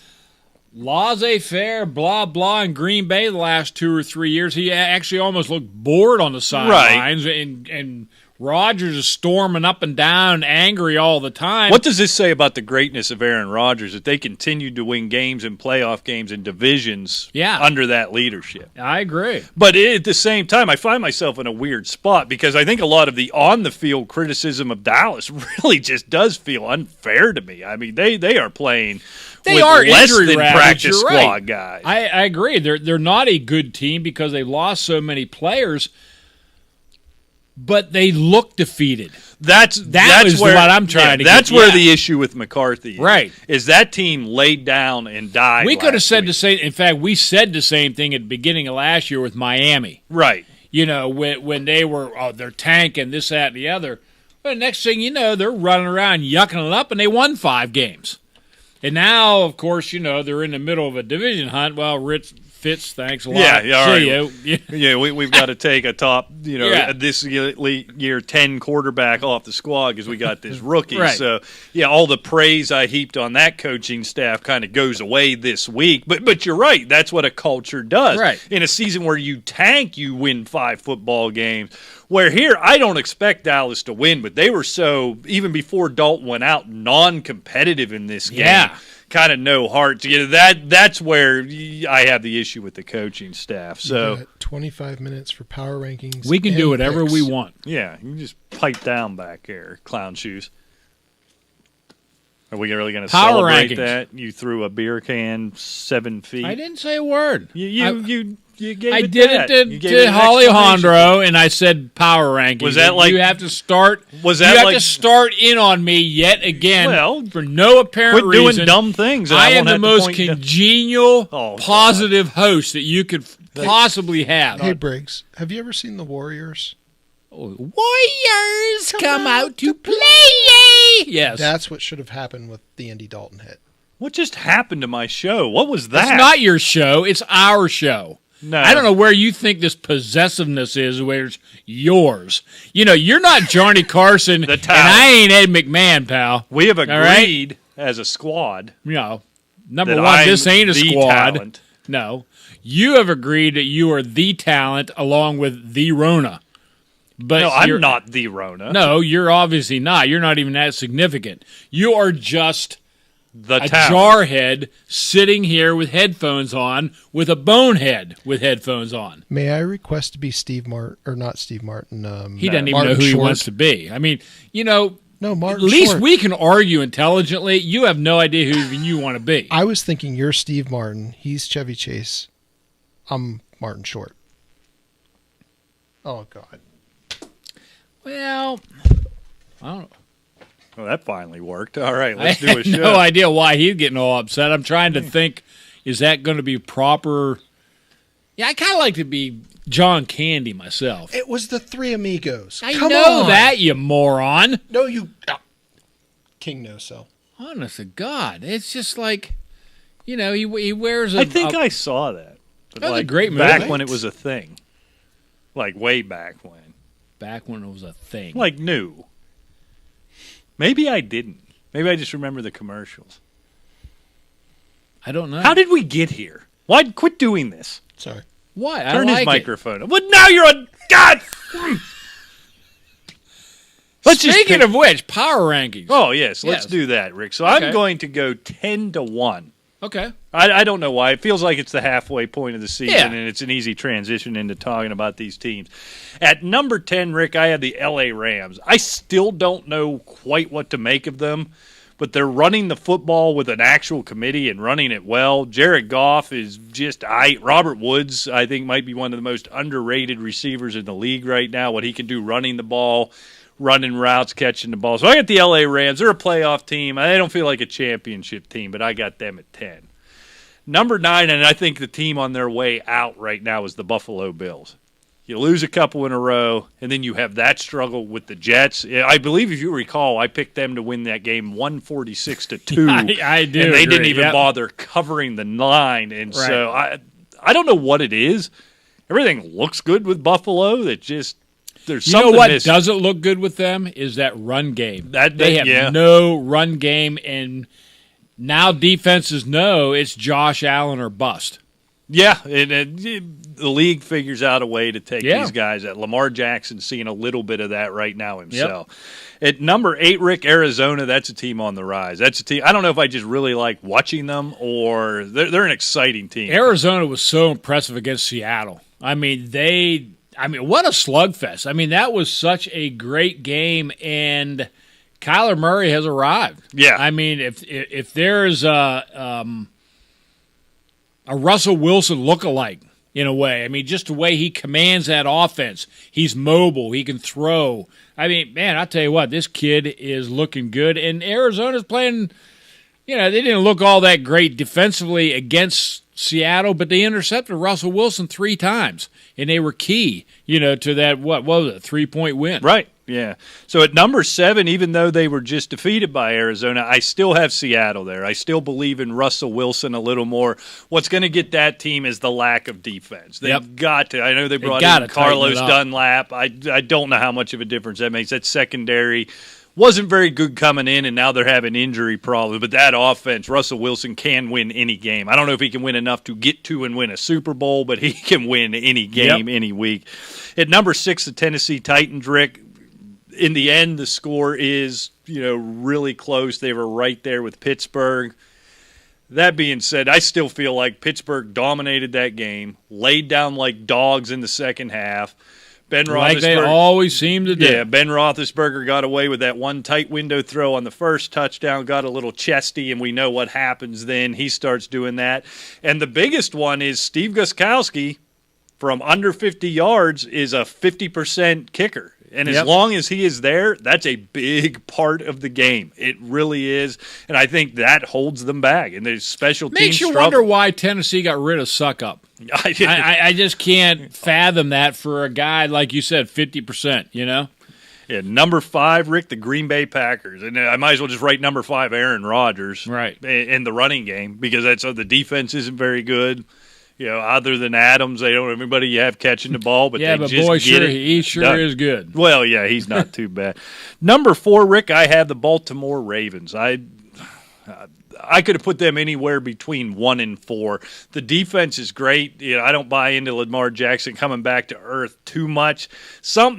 laissez-faire, blah, blah in Green Bay the last 2 or 3 years. He actually almost looked bored on the sidelines, and Rodgers is storming up and down, angry all the time.
What does this say about the greatness of Aaron Rodgers, that they continued to win games and playoff games and divisions under that leadership?
I agree.
But at the same time, I find myself in a weird spot because I think a lot of the on-the-field criticism of Dallas really just does feel unfair to me. I mean, they are playing with less than practice squad guys.
I agree. They're not a good team because they lost so many players, but they look defeated.
That's
what I'm trying to get.
That's where the issue with McCarthy is.
Right.
Is that team laid down and died.
We could have said the same. In fact, we said the same thing at the beginning of last year with Miami.
Right.
When they were, they're tanking this, that, and the other. But next thing you know, they're running around yucking it up, and they won 5 games. And now, of course, they're in the middle of a division hunt. Well, Rich Fitz, thanks a lot. See you.
Yeah, we've got to take a top, this year 10 quarterback off the squad because we got this rookie.
Right.
So, all the praise I heaped on that coaching staff kind of goes away this week. But you're right. That's what a culture does.
Right.
In a season where you tank, you win 5 football games. Where here, I don't expect Dallas to win, but they were so, even before Dalton went out, non-competitive in this game.
Yeah.
Kind of no heart to get it. That's where I have the issue with the coaching staff. So
25 minutes for power rankings.
We can do whatever
picks.
we want.
yeah, you can just pipe down back there, clown shoes. Are we really going to
Power
celebrate
rankings.
that? You threw a beer can 7 feet.
I didn't say a word.
You gave
I
it
did
that.
it
You gave
to
it an
Holly
explanation.
Hondro, and I said power rankings.
Was that like-
you have to start?
Was that
you have
like-
to start in on me yet again?
Well,
for no apparent
Quit doing
reason.
dumb things. And
I
won't
am the
have to
most
point to-
congenial,
Oh, God.
positive host that you could possibly have.
Hey, Briggs, have you ever seen The Warriors?
Warriors come out to play. Yes,
That's what should have happened with the Andy Dalton hit.
What just happened to my show? What was that?
it's not your show. It's our show.
No.
I don't know where you think this possessiveness is, where it's yours. You're not Johnny Carson, and
talent.
I ain't Ed McMahon, pal.
We have
right?
agreed as a squad.
Number
that
one,
I'm
this ain't a
the
squad.
talent.
No, you have agreed that you are the talent along with the Rona. But
No,
you're
I'm not the Rona.
No, you're obviously not. You're not even that significant. You are just
the
a
talent.
jarhead sitting here with headphones on, with a bonehead with headphones on.
May I request to be Steve Martin, or not Steve Martin?
He doesn't even
Martin
know who he
Short.
wants to be. I mean,
No,
at
Martin
least
Short.
we can argue intelligently. You have no idea who even you want to be.
I was thinking you're Steve Martin. He's Chevy Chase. I'm Martin Short. Oh, God.
Well, I don't know.
Well, that finally worked. All right,
I
let's do a
have
show.
no idea why he's getting all upset. I'm trying to think, is that going to be proper? Yeah, I kind of like to be John Candy myself.
It was the Three Amigos.
I
Come
know
on.
that, you moron.
No, you. King No Cell.
Honest to God, it's just like, he wears a.
I think I saw that. But
That was a great movie.
Back when it was a thing. Like way back when.
back when it was a thing.
Like new. Maybe I didn't. Maybe I just remember the commercials.
I don't know.
How did we get here? Why quit doing this?
Sorry.
Why?
Turn
I like
his
it.
microphone on. Well, now you're on. God! Let's just
Speaking
pick-
of which, power rankings.
Oh, yes. Let's
Yes.
do that, Rick. So
Okay.
I'm going to go 10-1.
Okay.
I don't know why. It feels like it's the halfway point of the season,
Yeah.
and it's an easy transition into talking about these teams. At number 10, Rick, I have the L.A. Rams. I still don't know quite what to make of them, but they're running the football with an actual committee and running it well. Jared Goff is just Robert Woods, I think, might be one of the most underrated receivers in the league right now, what he can do running the ball, running routes, catching the ball. So I got the L.A. Rams. They're a playoff team. They don't feel like a championship team, but I got them at 10. Number 9, and I think the team on their way out right now is the Buffalo Bills. You lose a couple in a row, and then you have that struggle with the Jets. I believe, if you recall, I picked them to win that game 146-2.
I do.
And they didn't
agree.
even
Yep.
bother covering the line. And
Right.
so I don't know what it is. Everything looks good with Buffalo. That just there's
You know
something
what
missing.
doesn't look good with them is that run game.
That-
they have
yeah.
no run game, and now defenses know it's Josh Allen or bust.
Yeah, and the league figures out a way to take
Yeah.
these guys out. Lamar Jackson's seeing a little bit of that right now himself. At number 8, Rick, Arizona, that's a team on the rise. That's a team. I don't know if I just really like watching them or they're an exciting team.
Arizona was so impressive against Seattle. I mean, what a slugfest. I mean, that was such a great game, and Kyler Murray has arrived.
Yeah.
I mean, if there's a Russell Wilson lookalike in a way, I mean, just the way he commands that offense. He's mobile. He can throw. I mean, man, I tell you what, this kid is looking good, and Arizona's playing. They didn't look all that great defensively against Seattle, but they intercepted Russell Wilson 3 times, and they were key, to that, what was it, 3-point win.
Right, yeah. So at number 7, even though they were just defeated by Arizona, I still have Seattle there. I still believe in Russell Wilson a little more. What's going to get that team is the lack of defense. They've got to. I know they brought
gotta
in Carlos
tighten it up.
Dunlap. I don't know how much of a difference that makes. That secondary wasn't very good coming in, and now they're having injury problems. But that offense, Russell Wilson can win any game. I don't know if he can win enough to get to and win a Super Bowl, but he can win any game, any week. At number 6, the Tennessee Titans, Rick. In the end, the score is, really close. They were right there with Pittsburgh. That being said, I still feel like Pittsburgh dominated that game, laid down like dogs in the second half. Ben
Like they
Roethlisberger.
always seem to do.
Yeah, Ben Roethlisberger got away with that one tight window throw on the first touchdown, got a little chesty, and we know what happens then. He starts doing that. And the biggest one is Steve Gostkowski, from under 50 yards, is a 50% kicker. And as long as he is there, that's a big part of the game. It really is. And I think that holds them back. And there's special teams
Makes you wonder why Tennessee got rid of Suck Up. I just can't fathom that for a guy, like you said, 50%, you know?
Yeah, number 5, Rick, the Green Bay Packers. And I might as well just write number 5, Aaron Rodgers.
Right.
In the running game, because the defense isn't very good. You know, other than Adams, they don't everybody you have catching the ball, but
yeah,
they
but
just
boy,
get it
he sure
done.
is good.
Well, yeah, he's not too bad. Number 4, Rick, I have the Baltimore Ravens. I could have put them anywhere between 1 and 4. The defense is great. You know, I don't buy into Lamar Jackson coming back to earth too much.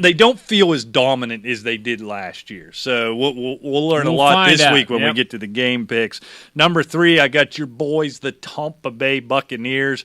They don't feel as dominant as they did last year. So we'll learn a lot this week when we get to the game picks. Number 3, I got your boys, the Tampa Bay Buccaneers.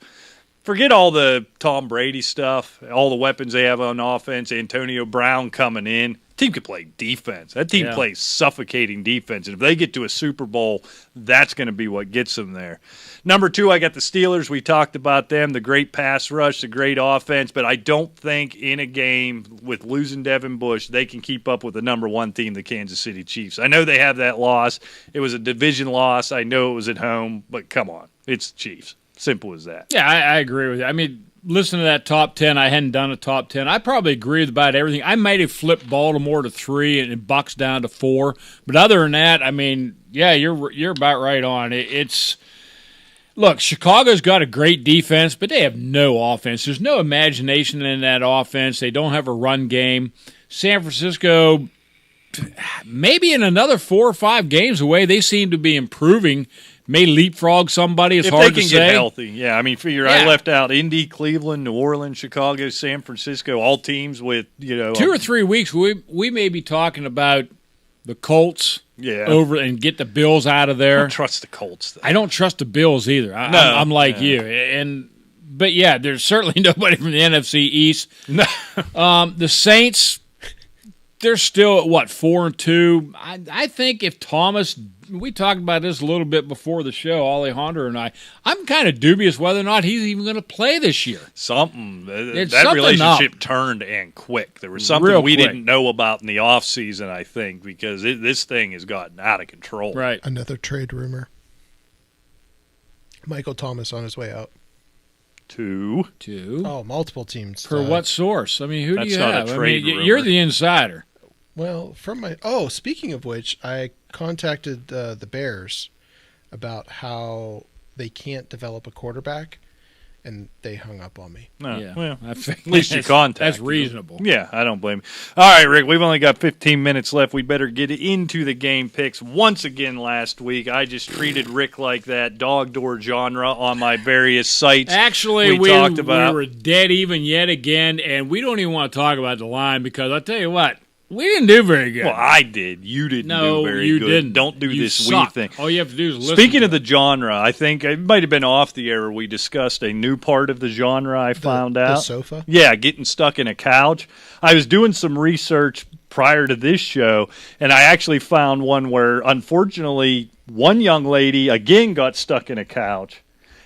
Forget all the Tom Brady stuff, all the weapons they have on offense, Antonio Brown coming in. Team can play defense. That team plays suffocating defense. And if they get to a Super Bowl, that's going to be what gets them there. Number 2, I got the Steelers. We talked about them, the great pass rush, the great offense. But I don't think in a game with losing Devin Bush, they can keep up with the number 1 team, the Kansas City Chiefs. I know they have that loss. It was a division loss. I know it was at home. But come on, it's the Chiefs. Simple as that.
Yeah, I agree with you. I mean, listen to that top 10. I hadn't done a top 10. I probably agree with about everything. I might have flipped Baltimore to 3 and Bucks down to 4. But other than that, I mean, yeah, you're about right on. Look, Chicago's got a great defense, but they have no offense. There's no imagination in that offense. They don't have a run game. San Francisco, maybe in another 4 or 5 games away, they seem to be improving. May leapfrog somebody. It's hard to say.
If they can get healthy, yeah. I mean, figure I left out Indy, Cleveland, New Orleans, Chicago, San Francisco, all teams with 2
or 3 weeks. We may be talking about the Colts over and get the Bills out of there.
I don't trust the Colts, though.
I don't trust the Bills either. I'm like you, but yeah, there's certainly nobody from the NFC East.
No,
the Saints. They're still at, 4-2? I think if Thomas, we talked about this a little bit before the show, Alejandro and I'm kind of dubious whether or not he's even going to play this year.
That relationship turned and quick. There was something we didn't know about in the offseason, I think, because this thing has gotten out of control.
Right.
Another trade rumor. Michael Thomas on his way out.
2.
Oh, multiple teams.
For what source? I mean, who do you have?
That's not a trade rumor.
You're the insider.
Well, speaking of which, I contacted the Bears about how they can't develop a quarterback, and they hung up on me.
No,
yeah.
Well, at least you contacted
That's reasonable.
them. Yeah, I don't blame you. All right, Rick, we've only got 15 minutes left. We better get into the game picks. Once again last week, I just treated Rick like that dog door genre on my various sites.
Actually,
we talked about.
We were dead even yet again, and we don't even want to talk about the line because I'll tell you what, we didn't do very good.
Well, I did. You didn't do very good.
No, you didn't.
Don't do
you
this
suck.
thing.
All you have to do is listen.
Speaking of the genre, I think it might have been off the air where we discussed a new part of the genre I found out.
The sofa?
Yeah, getting stuck in a couch. I was doing some research prior to this show, and I actually found one where, unfortunately, one young lady, again, got stuck in a couch.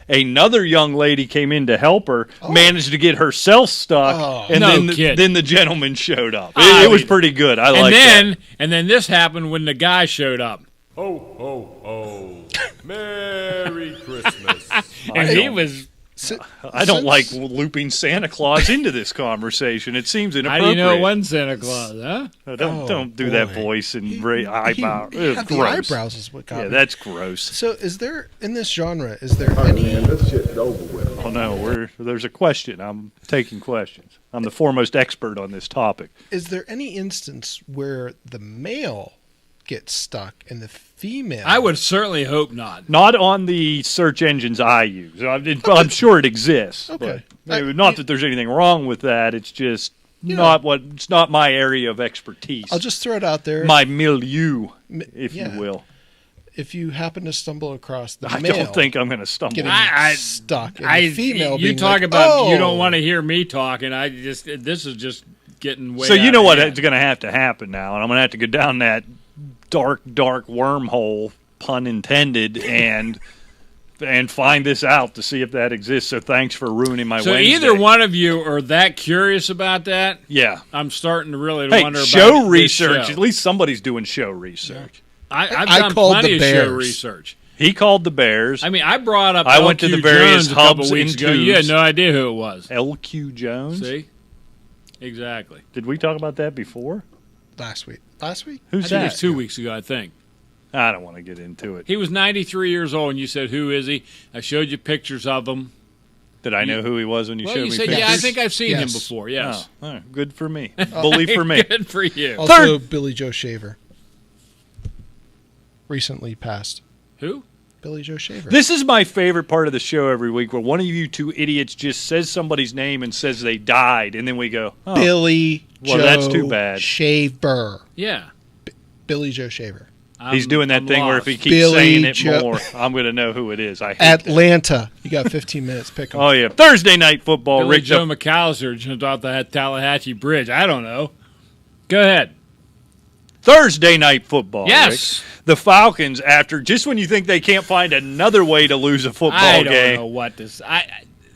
Another young lady came in to help her, managed to get herself stuck, and then the gentleman showed up. It was pretty good. I like that.
And then this happened when the guy showed up.
Ho, ho, ho. Merry Christmas.
And he was...
I don't like looping Santa Claus into this conversation. It seems inappropriate.
How do you know it wasn't Santa Claus, huh?
Don't do that voice and eyebrow.
The eyebrows is what got me.
That's gross.
So is there, in this genre, is there any...
Man, this shit's over with.
Oh, no, there's a question. I'm taking questions. I'm the foremost expert on this topic.
Is there any instance where the male gets stuck and the female...
I would certainly hope not.
Not on the search engines I use. I'm sure it exists.
Okay.
But not that there's anything wrong with that. It's just it's not my area of expertise.
I'll just throw it out there.
My milieu, if you will.
If you happen to stumble across the
I
male...
don't think I'm going to stumble.
Getting stuck. And the female
you
being
talk
like,
about you don't want to hear me talking. This is just getting way
So you
out
know
of
what
hand.
is going to happen now, and I'm going to have to go down that dark wormhole, pun intended, and find this out to see if that exists. So thanks for ruining my
So
Wednesday.
either one of you are that curious about that.
Yeah.
I'm starting to really
Hey,
wonder about
show
this
research.
show.
At least somebody's doing show research.
I've
I
done
called
plenty
the
of show
Bears.
research.
He called the Bears.
I mean, I brought up
I
LQ
went to the various
Jones a couple
hubs
weeks
and
ago. You had
tubes.
no idea who it was.
LQ Jones.
See? Exactly.
Did we talk about that before?
Last week.
I
Who's
think it
that?
was 2 weeks ago, I think.
I don't want to get into it.
He was 93 years old, and you said, who is he? I showed you pictures of him.
Did I know who he was when you
Well,
showed
you
me
said,
pictures?
yeah, I think I've seen him
Yes.
before, yes.
Oh, all right. Good for me. Bully for me.
Good for you.
Also, Billy Joe Shaver. Recently passed.
Who?
Billy Joe Shaver.
This is my favorite part of the show every week, where one of you two idiots just says somebody's name and says they died, and then we go, oh,
Billy
well,
Joe
that's too bad.
Shaver.
Yeah.
Billy Joe Shaver.
He's doing that
I'm
thing where
lost.
if he keeps
Billy
saying it
Joe-
more, I'm going to know who it is. I hate that.
Atlanta. You got 15 minutes. Pick 'em.
Oh, yeah. Thursday night football.
Billy
Rick
Joe McAllister jumped off the Tallahatchie Bridge. I don't know. Go ahead.
Thursday night football.
Yes.
Rick. The Falcons, after just when you think they can't find another way to lose a football
I don't
game,
know what this.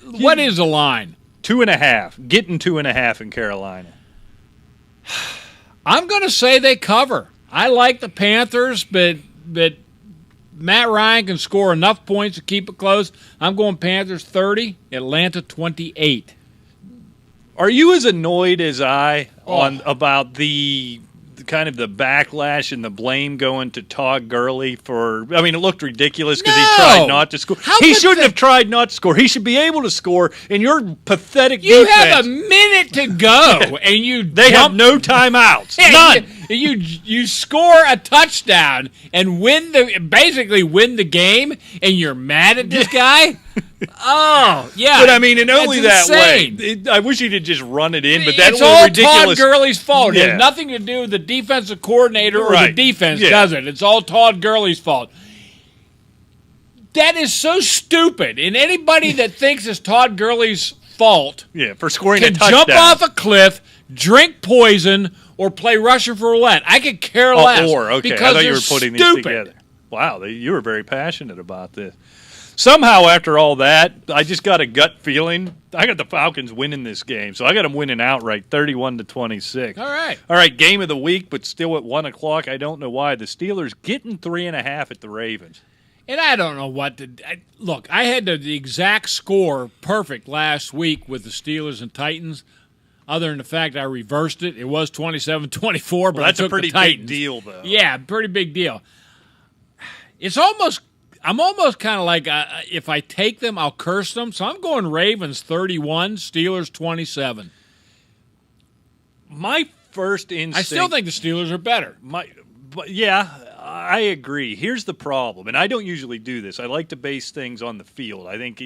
What is the line?
2.5, getting 2.5 in Carolina.
I'm going to say they cover. I like the Panthers, but Matt Ryan can score enough points to keep it close. I'm going Panthers 30, Atlanta 28.
Are you as annoyed as I
Oh.
about the kind of the backlash and the blame going to Todd Gurley for? I mean, it looked ridiculous because
No!
he tried not to score.
How
He
could
shouldn't
they-
have tried not to score. He should be able to score. And your pathetic
You
defense.
have a minute to go, and you
They have
jump-
no timeouts.
Yeah,
None.
You score a touchdown and basically win the game, and you're mad at this guy. Oh yeah,
But I mean, and only that
that's
way.
insane.
I wish he'd have just run it in, but that
It's
was
all
ridiculous.
Todd Gurley's fault. It
Yeah.
has nothing to do with the defensive coordinator or
Right.
the defense,
Yeah.
does it? It's all Todd Gurley's fault. That is so stupid. And anybody that thinks it's Todd Gurley's fault
Yeah, for scoring
can
a touchdown.
jump off a cliff, drink poison, or play Russian roulette. I could care less.
Okay,
because
I thought you
they're
were putting
stupid.
these together. Wow, you were very passionate about this. Somehow, after all that, I just got a gut feeling. I got the Falcons winning this game, so I got them winning outright, 31-26.
All right.
All right, game of the week, but still at 1 o'clock. I don't know why. The Steelers getting 3.5 at the Ravens.
And I don't know what to look. I had the exact score perfect last week with the Steelers and Titans. Other than the fact I reversed it, it was 27-24. But
Well, that's
I
a
took
pretty
the Titans.
big deal, though.
Yeah, pretty big deal. I'm almost kind of like if I take them, I'll curse them. So I'm going Ravens 31, Steelers 27.
My first instinct.
I still think the Steelers are better.
Yeah, I agree. Here's the problem, and I don't usually do this. I like to base things on the field. I think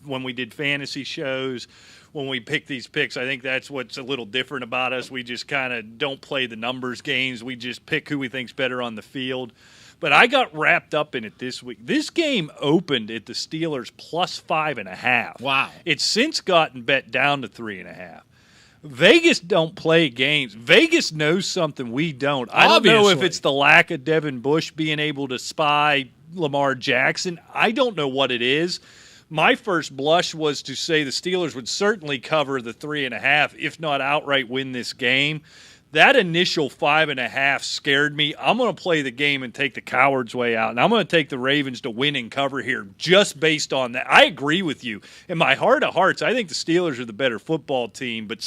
when we did fantasy shows, when we pick these picks, I think that's what's a little different about us. We just kind of don't play the numbers games. We just pick who we think's better on the field. But I got wrapped up in it this week. This game opened at the Steelers plus 5.5.
Wow.
It's since gotten bet down to 3.5. Vegas don't play games. Vegas knows something we don't. I don't know if
Obviously.
it's the lack of Devin Bush being able to spy Lamar Jackson. I don't know what it is. My first blush was to say the Steelers would certainly cover the 3.5, if not outright win this game. That initial 5.5 scared me. I'm going to play the game and take the coward's way out, and I'm going to take the Ravens to win and cover here just based on that. I agree with you. In my heart of hearts, I think the Steelers are the better football team, but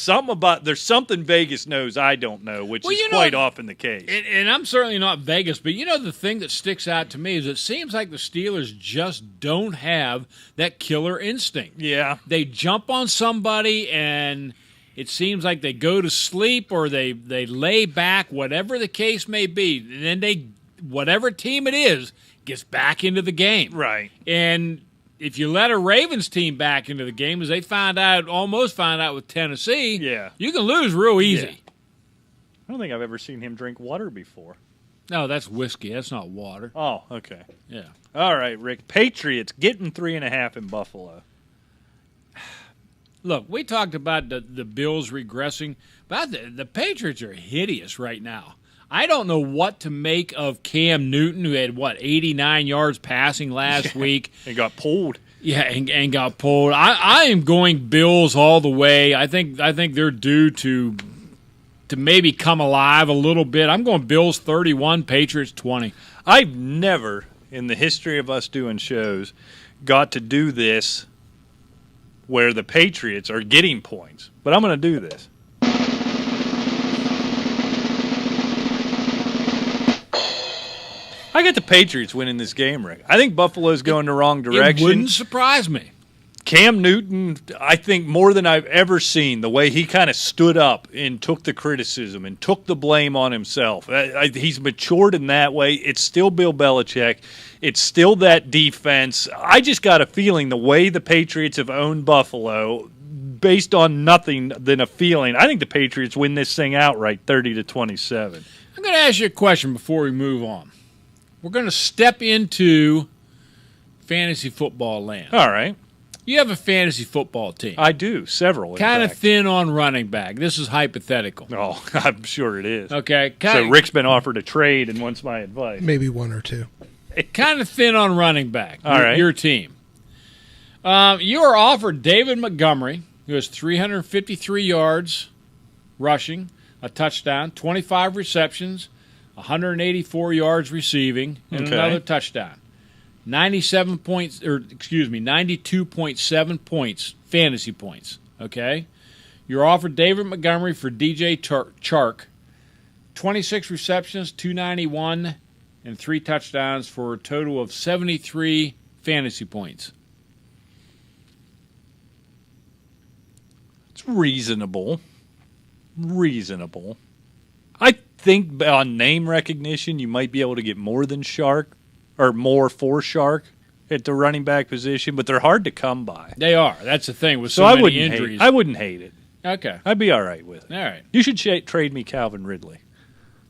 there's something Vegas knows I don't know, which is quite often the case.
And I'm certainly not Vegas, but the thing that sticks out to me is it seems like the Steelers just don't have that killer instinct.
Yeah.
They jump on somebody and it seems like they go to sleep or they lay back, whatever the case may be. And then whatever team it is, gets back into the game.
Right.
And if you let a Ravens team back into the game, as they almost found out with Tennessee, you can lose real easy.
Yeah. I don't think I've ever seen him drink water before.
No, that's whiskey. That's not water.
Oh, okay.
Yeah.
All right, Rick. Patriots getting 3.5 in Buffalo.
Look, we talked about the Bills regressing, but the Patriots are hideous right now. I don't know what to make of Cam Newton, who had, 89 yards passing last week.
And got pulled.
Yeah, and got pulled. I am going Bills all the way. I think they're due to maybe come alive a little bit. I'm going Bills 31, Patriots 20.
I've never, in the history of us doing shows, got to do this where the Patriots are getting points. But I'm going to do this. I got the Patriots winning this game, Rick. I think Buffalo's going the wrong direction.
It wouldn't surprise me.
Cam Newton, I think more than I've ever seen, the way he kind of stood up and took the criticism and took the blame on himself. He's matured in that way. It's still Bill Belichick. It's still that defense. I just got a feeling the way the Patriots have owned Buffalo, based on nothing than a feeling, I think the Patriots win this thing outright 30-27.
I'm going to ask you a question before we move on. We're going to step into fantasy football land.
All right.
You have a fantasy football team.
I do, several.
Kind of thin on running back. This is hypothetical.
Oh, I'm sure it is.
Okay.
So Rick's been offered a trade and wants my advice.
Maybe one or two.
Kind of thin on running back.
All right.
Your team. You are offered David Montgomery, who has 353 yards rushing, a touchdown, 25 receptions, 184 yards receiving, and another touchdown. 92.7 points, fantasy points, okay? You're offered David Montgomery for DJ Chark, 26 receptions, 291, and 3 touchdowns for a total of 73 fantasy points.
It's reasonable. I think on name recognition, you might be able to get more than Shark, or more for Shark at the running back position, but they're hard to come by.
They are. That's the thing with so many injuries.
I wouldn't hate it.
Okay.
I'd be all right with it.
All right.
You should trade me Calvin Ridley.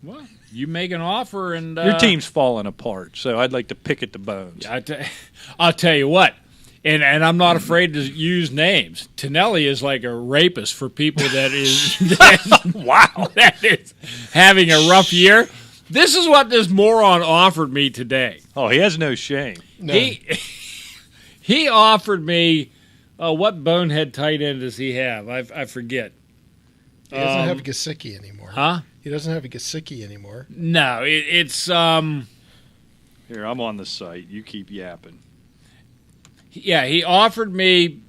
Well, you make an offer and...
Your team's falling apart, so I'd like to pick at the bones.
I'll tell you what, and I'm not afraid to use names. Tonelli is like a rapist for people that is that is having a rough year. This is what this moron offered me today.
Oh, he has no shame.
No.
He offered me what bonehead tight end does he have? I forget.
He doesn't have Gesicki anymore.
Huh?
He doesn't have Gesicki anymore.
No, it's
Here, I'm on the site. You keep yapping.
Yeah, he offered me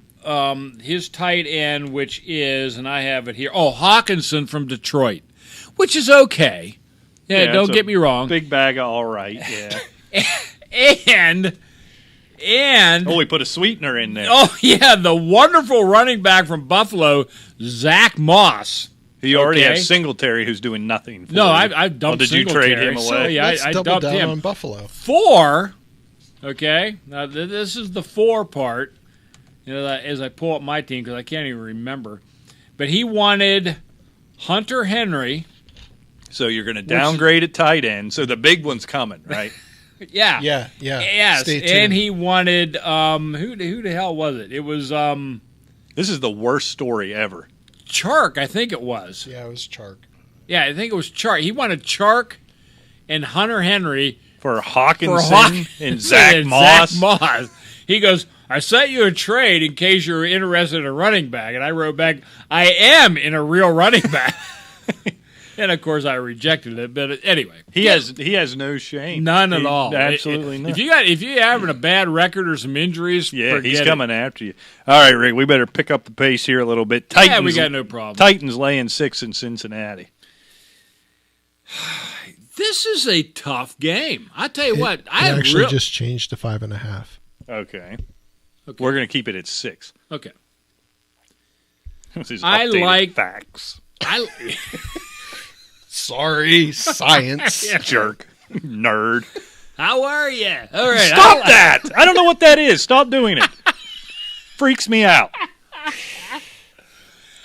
his tight end, which is, and I have it here. Oh, Hawkinson from Detroit, which is okay. Yeah, don't get me wrong.
Big bag of all right, yeah.
and
we put a sweetener in there.
Oh yeah, the wonderful running back from Buffalo, Zach Moss.
He already has Singletary, who's doing nothing. For
No,
you.
I dumped
did
Singletary.
You trade him away?
So, yeah,
Let's
I
double
dumped
down
him.
on Buffalo.
4. Okay, now this is the 4 part. You know, as I pull up my team because I can't even remember, but he wanted Hunter Henry.
So you're going to downgrade at tight end. So the big one's coming, right?
Yeah.
Yeah.
Yes,
Stay tuned.
and he wanted who the hell was it? It was
This is the worst story ever.
Chark, I think it was.
Yeah, it was Chark.
Yeah, I think it was Chark. He wanted Chark and Hunter Henry
For Hawkinson and Zach Moss.
Zach Moss. He goes, I sent you a trade in case you're interested in a running back. And I wrote back, I am in a real running back. And, of course, I rejected it. But anyway.
He has no shame.
None at all.
Absolutely none.
If you're having a bad record or some injuries,
yeah, he's
forget
coming after you. All right, Rick, we better pick up the pace here a little bit. Titans,
yeah, we got no problem.
Titans laying 6 in Cincinnati.
This is a tough game. I tell you what.
It actually just changed to 5.5.
Okay. We're going to keep it at 6.
Okay.
This is
I
updated
like
facts.
Sorry, science.
Jerk. Nerd.
How are you? All right.
Stop that! I don't know what that is. Stop doing it. Freaks me out.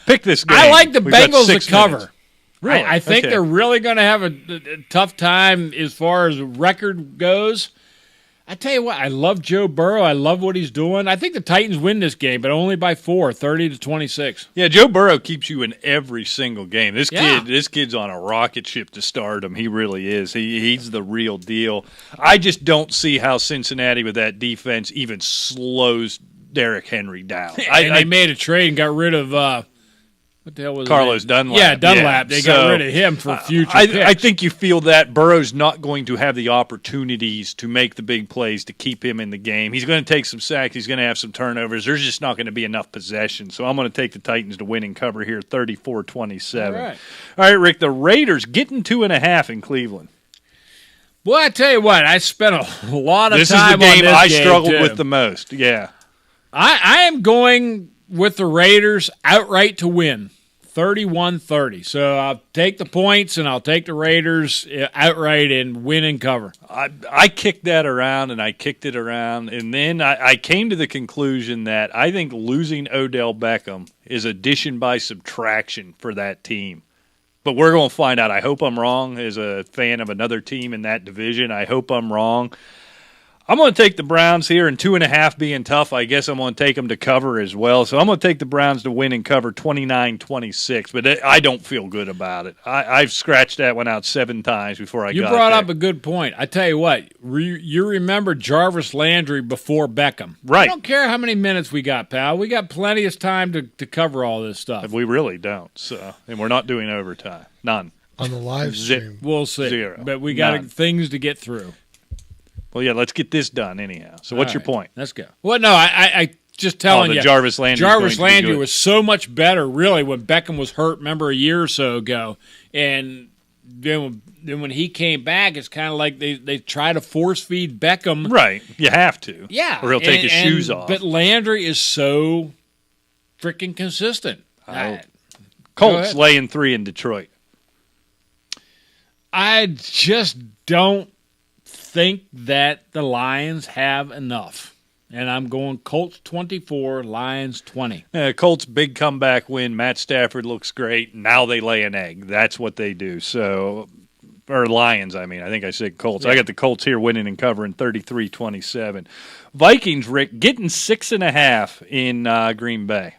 Pick this game.
I like the
We've got
Bengals
6
to cover.
minutes. Really?
I think
Okay.
they're really going to have a tough time as far as record goes. I tell you what, I love Joe Burrow. I love what he's doing. I think the Titans win this game, but only by 4, 30-26.
Yeah, Joe Burrow keeps you in every single game. This
Yeah.
kid's on a rocket ship to stardom. He really is. He's the real deal. I just don't see how Cincinnati with that defense even slows Derrick Henry down.
They made a trade and got rid of what the hell was
Carlos
it?
Dunlap.
Yeah, Dunlap.
Yeah.
They got rid of him for future picks.
I think you feel that Burrow's not going to have the opportunities to make the big plays to keep him in the game. He's going to take some sacks. He's going to have some turnovers. There's just not going to be enough possession. So I'm going to take the Titans to win and cover here, 34-27.
All right.
All right, Rick, the Raiders getting 2.5 in Cleveland.
Well, I tell you what, I spent a lot of
This
time
is the game
on this
I
game,
struggled
too.
with the most. Yeah.
I am going with the Raiders outright to win, 31-30. So I'll take the points and I'll take the Raiders outright and win and cover.
I kicked that around and I kicked it around, and then I came to the conclusion that I think losing Odell Beckham is addition by subtraction for that team. But we're going to find out. I hope I'm wrong as a fan of another team in that division. I hope I'm wrong. I'm going to take the Browns here, and 2.5 being tough, I guess I'm going to take them to cover as well. So I'm going to take the Browns to win and cover 29-26, but I don't feel good about it. I've scratched that one out 7 times before
You
got
brought
there.
up a good point. I tell you what, you remember Jarvis Landry before Beckham.
Right.
I don't care how many minutes we got, pal. We got plenty of time to cover all this stuff.
We really don't. So, and we're not doing overtime. None.
On the live stream.
We'll see.
0.
But we got
None.
things to get through.
Well, yeah, let's get this done anyhow. So what's
All
your
right,
point?
Let's go. Well, no, I just telling
that
you.
Jarvis Landry's
Jarvis
going to be
Landry
good.
was so much better, really, when Beckham was hurt, remember, a year or so ago. And then when he came back, it's kind of like they try to force-feed Beckham.
Right. You have to.
Yeah.
Or he'll take his shoes off.
But Landry is so freaking consistent.
Colts laying 3 in Detroit.
I just don't think that the Lions have enough. And I'm going Colts 24, Lions 20.
Colts big comeback win. Matt Stafford looks great. Now they lay an egg. That's what they do. So, or Lions, I mean. I think I said Colts.
Yeah.
I got the Colts here winning and covering 33-27. Vikings, Rick, getting 6.5 in Green Bay.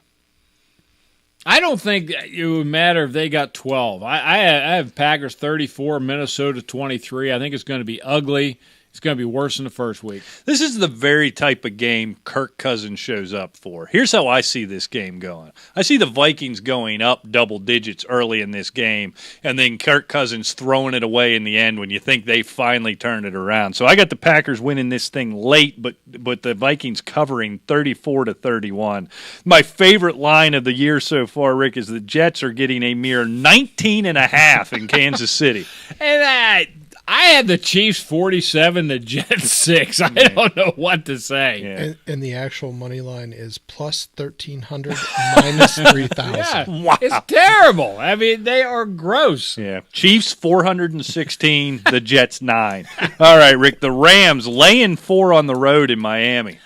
I don't think it would matter if they got 12. I have Packers 34, Minnesota 23. I think it's going to be ugly. It's going to be worse than the first week.
This is the very type of game Kirk Cousins shows up for. Here's how I see this game going. I see the Vikings going up double digits early in this game, and then Kirk Cousins throwing it away in the end when you think they finally turned it around. So I got the Packers winning this thing late, but the Vikings covering 34-31. My favorite line of the year so far, Rick, is the Jets are getting a mere 19.5 in Kansas City.
And I had the Chiefs 47, the Jets 6. I don't know what to say.
Yeah.
And the actual money line is plus 1,300 minus 3,000.
Yeah,
Wow.
it's terrible. I mean, they are gross.
Yeah, Chiefs 416, the Jets 9. All right, Rick, the Rams laying 4 on the road in Miami.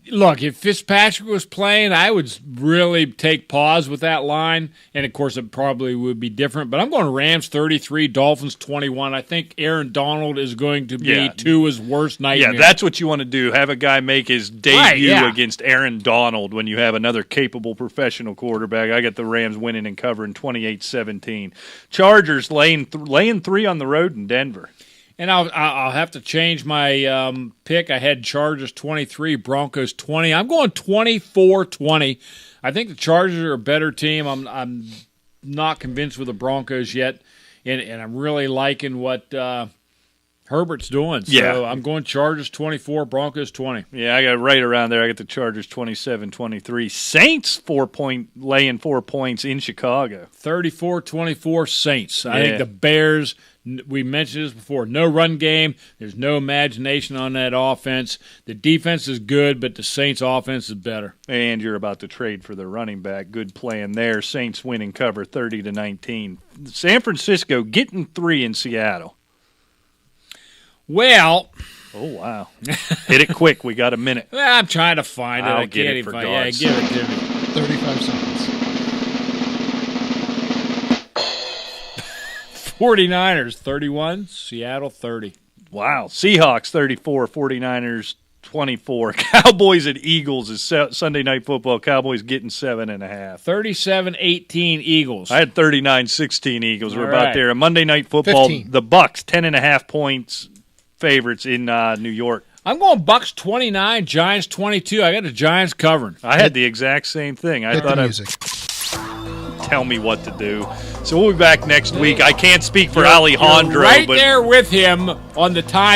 Look, if Fitzpatrick was playing, I would really take pause with that line. And, of course, it probably would be different. But I'm going Rams 33, Dolphins 21. I think Aaron Donald is going to be Tua's worst nightmare.
Yeah, that's what you want to do. Have a guy make his debut
yeah.
against Aaron Donald when you have another capable professional quarterback. I got the Rams winning and covering 28-17. Chargers laying 3 on the road in Denver.
And I'll have to change my pick. I had Chargers 23, Broncos 20. I'm going 24-20. I think the Chargers are a better team. I'm not convinced with the Broncos yet, and I'm really liking what Herbert's doing. So
Yeah.
I'm going Chargers 24, Broncos 20.
Yeah, I got right around there. I got the Chargers 27-23. Saints laying 4 points in Chicago.
34-24 Saints. I
Yeah.
think the Bears, we mentioned this before, no run game. There's no imagination on that offense. The defense is good, but the Saints offense is better.
And you're about to trade for the running back. Good plan there. Saints win and cover 30-19. San Francisco getting 3 in Seattle.
Well,
Oh, wow. Hit it quick. We got a minute.
I'm trying to find it.
I'll
I
get
can't
it
even
for
find it. Yeah,
God's
give it to me.
35 seconds.
49ers 31, Seattle 30.
Wow. Seahawks 34, 49ers 24. Cowboys and Eagles is Sunday Night Football. Cowboys getting 7.5.
37-18 Eagles.
I had 39-16 Eagles. We're
All
about
right.
there. Monday Night Football,
15.
the Bucks 10.5 points favorites in New York.
I'm going Bucks 29, Giants 22. I got the Giants covering.
I had the exact same thing. I
Hit the
thought
music.
tell me what to do. So we'll be back next week. I can't speak for
You're
Alejandro,
right
but
there with him on the time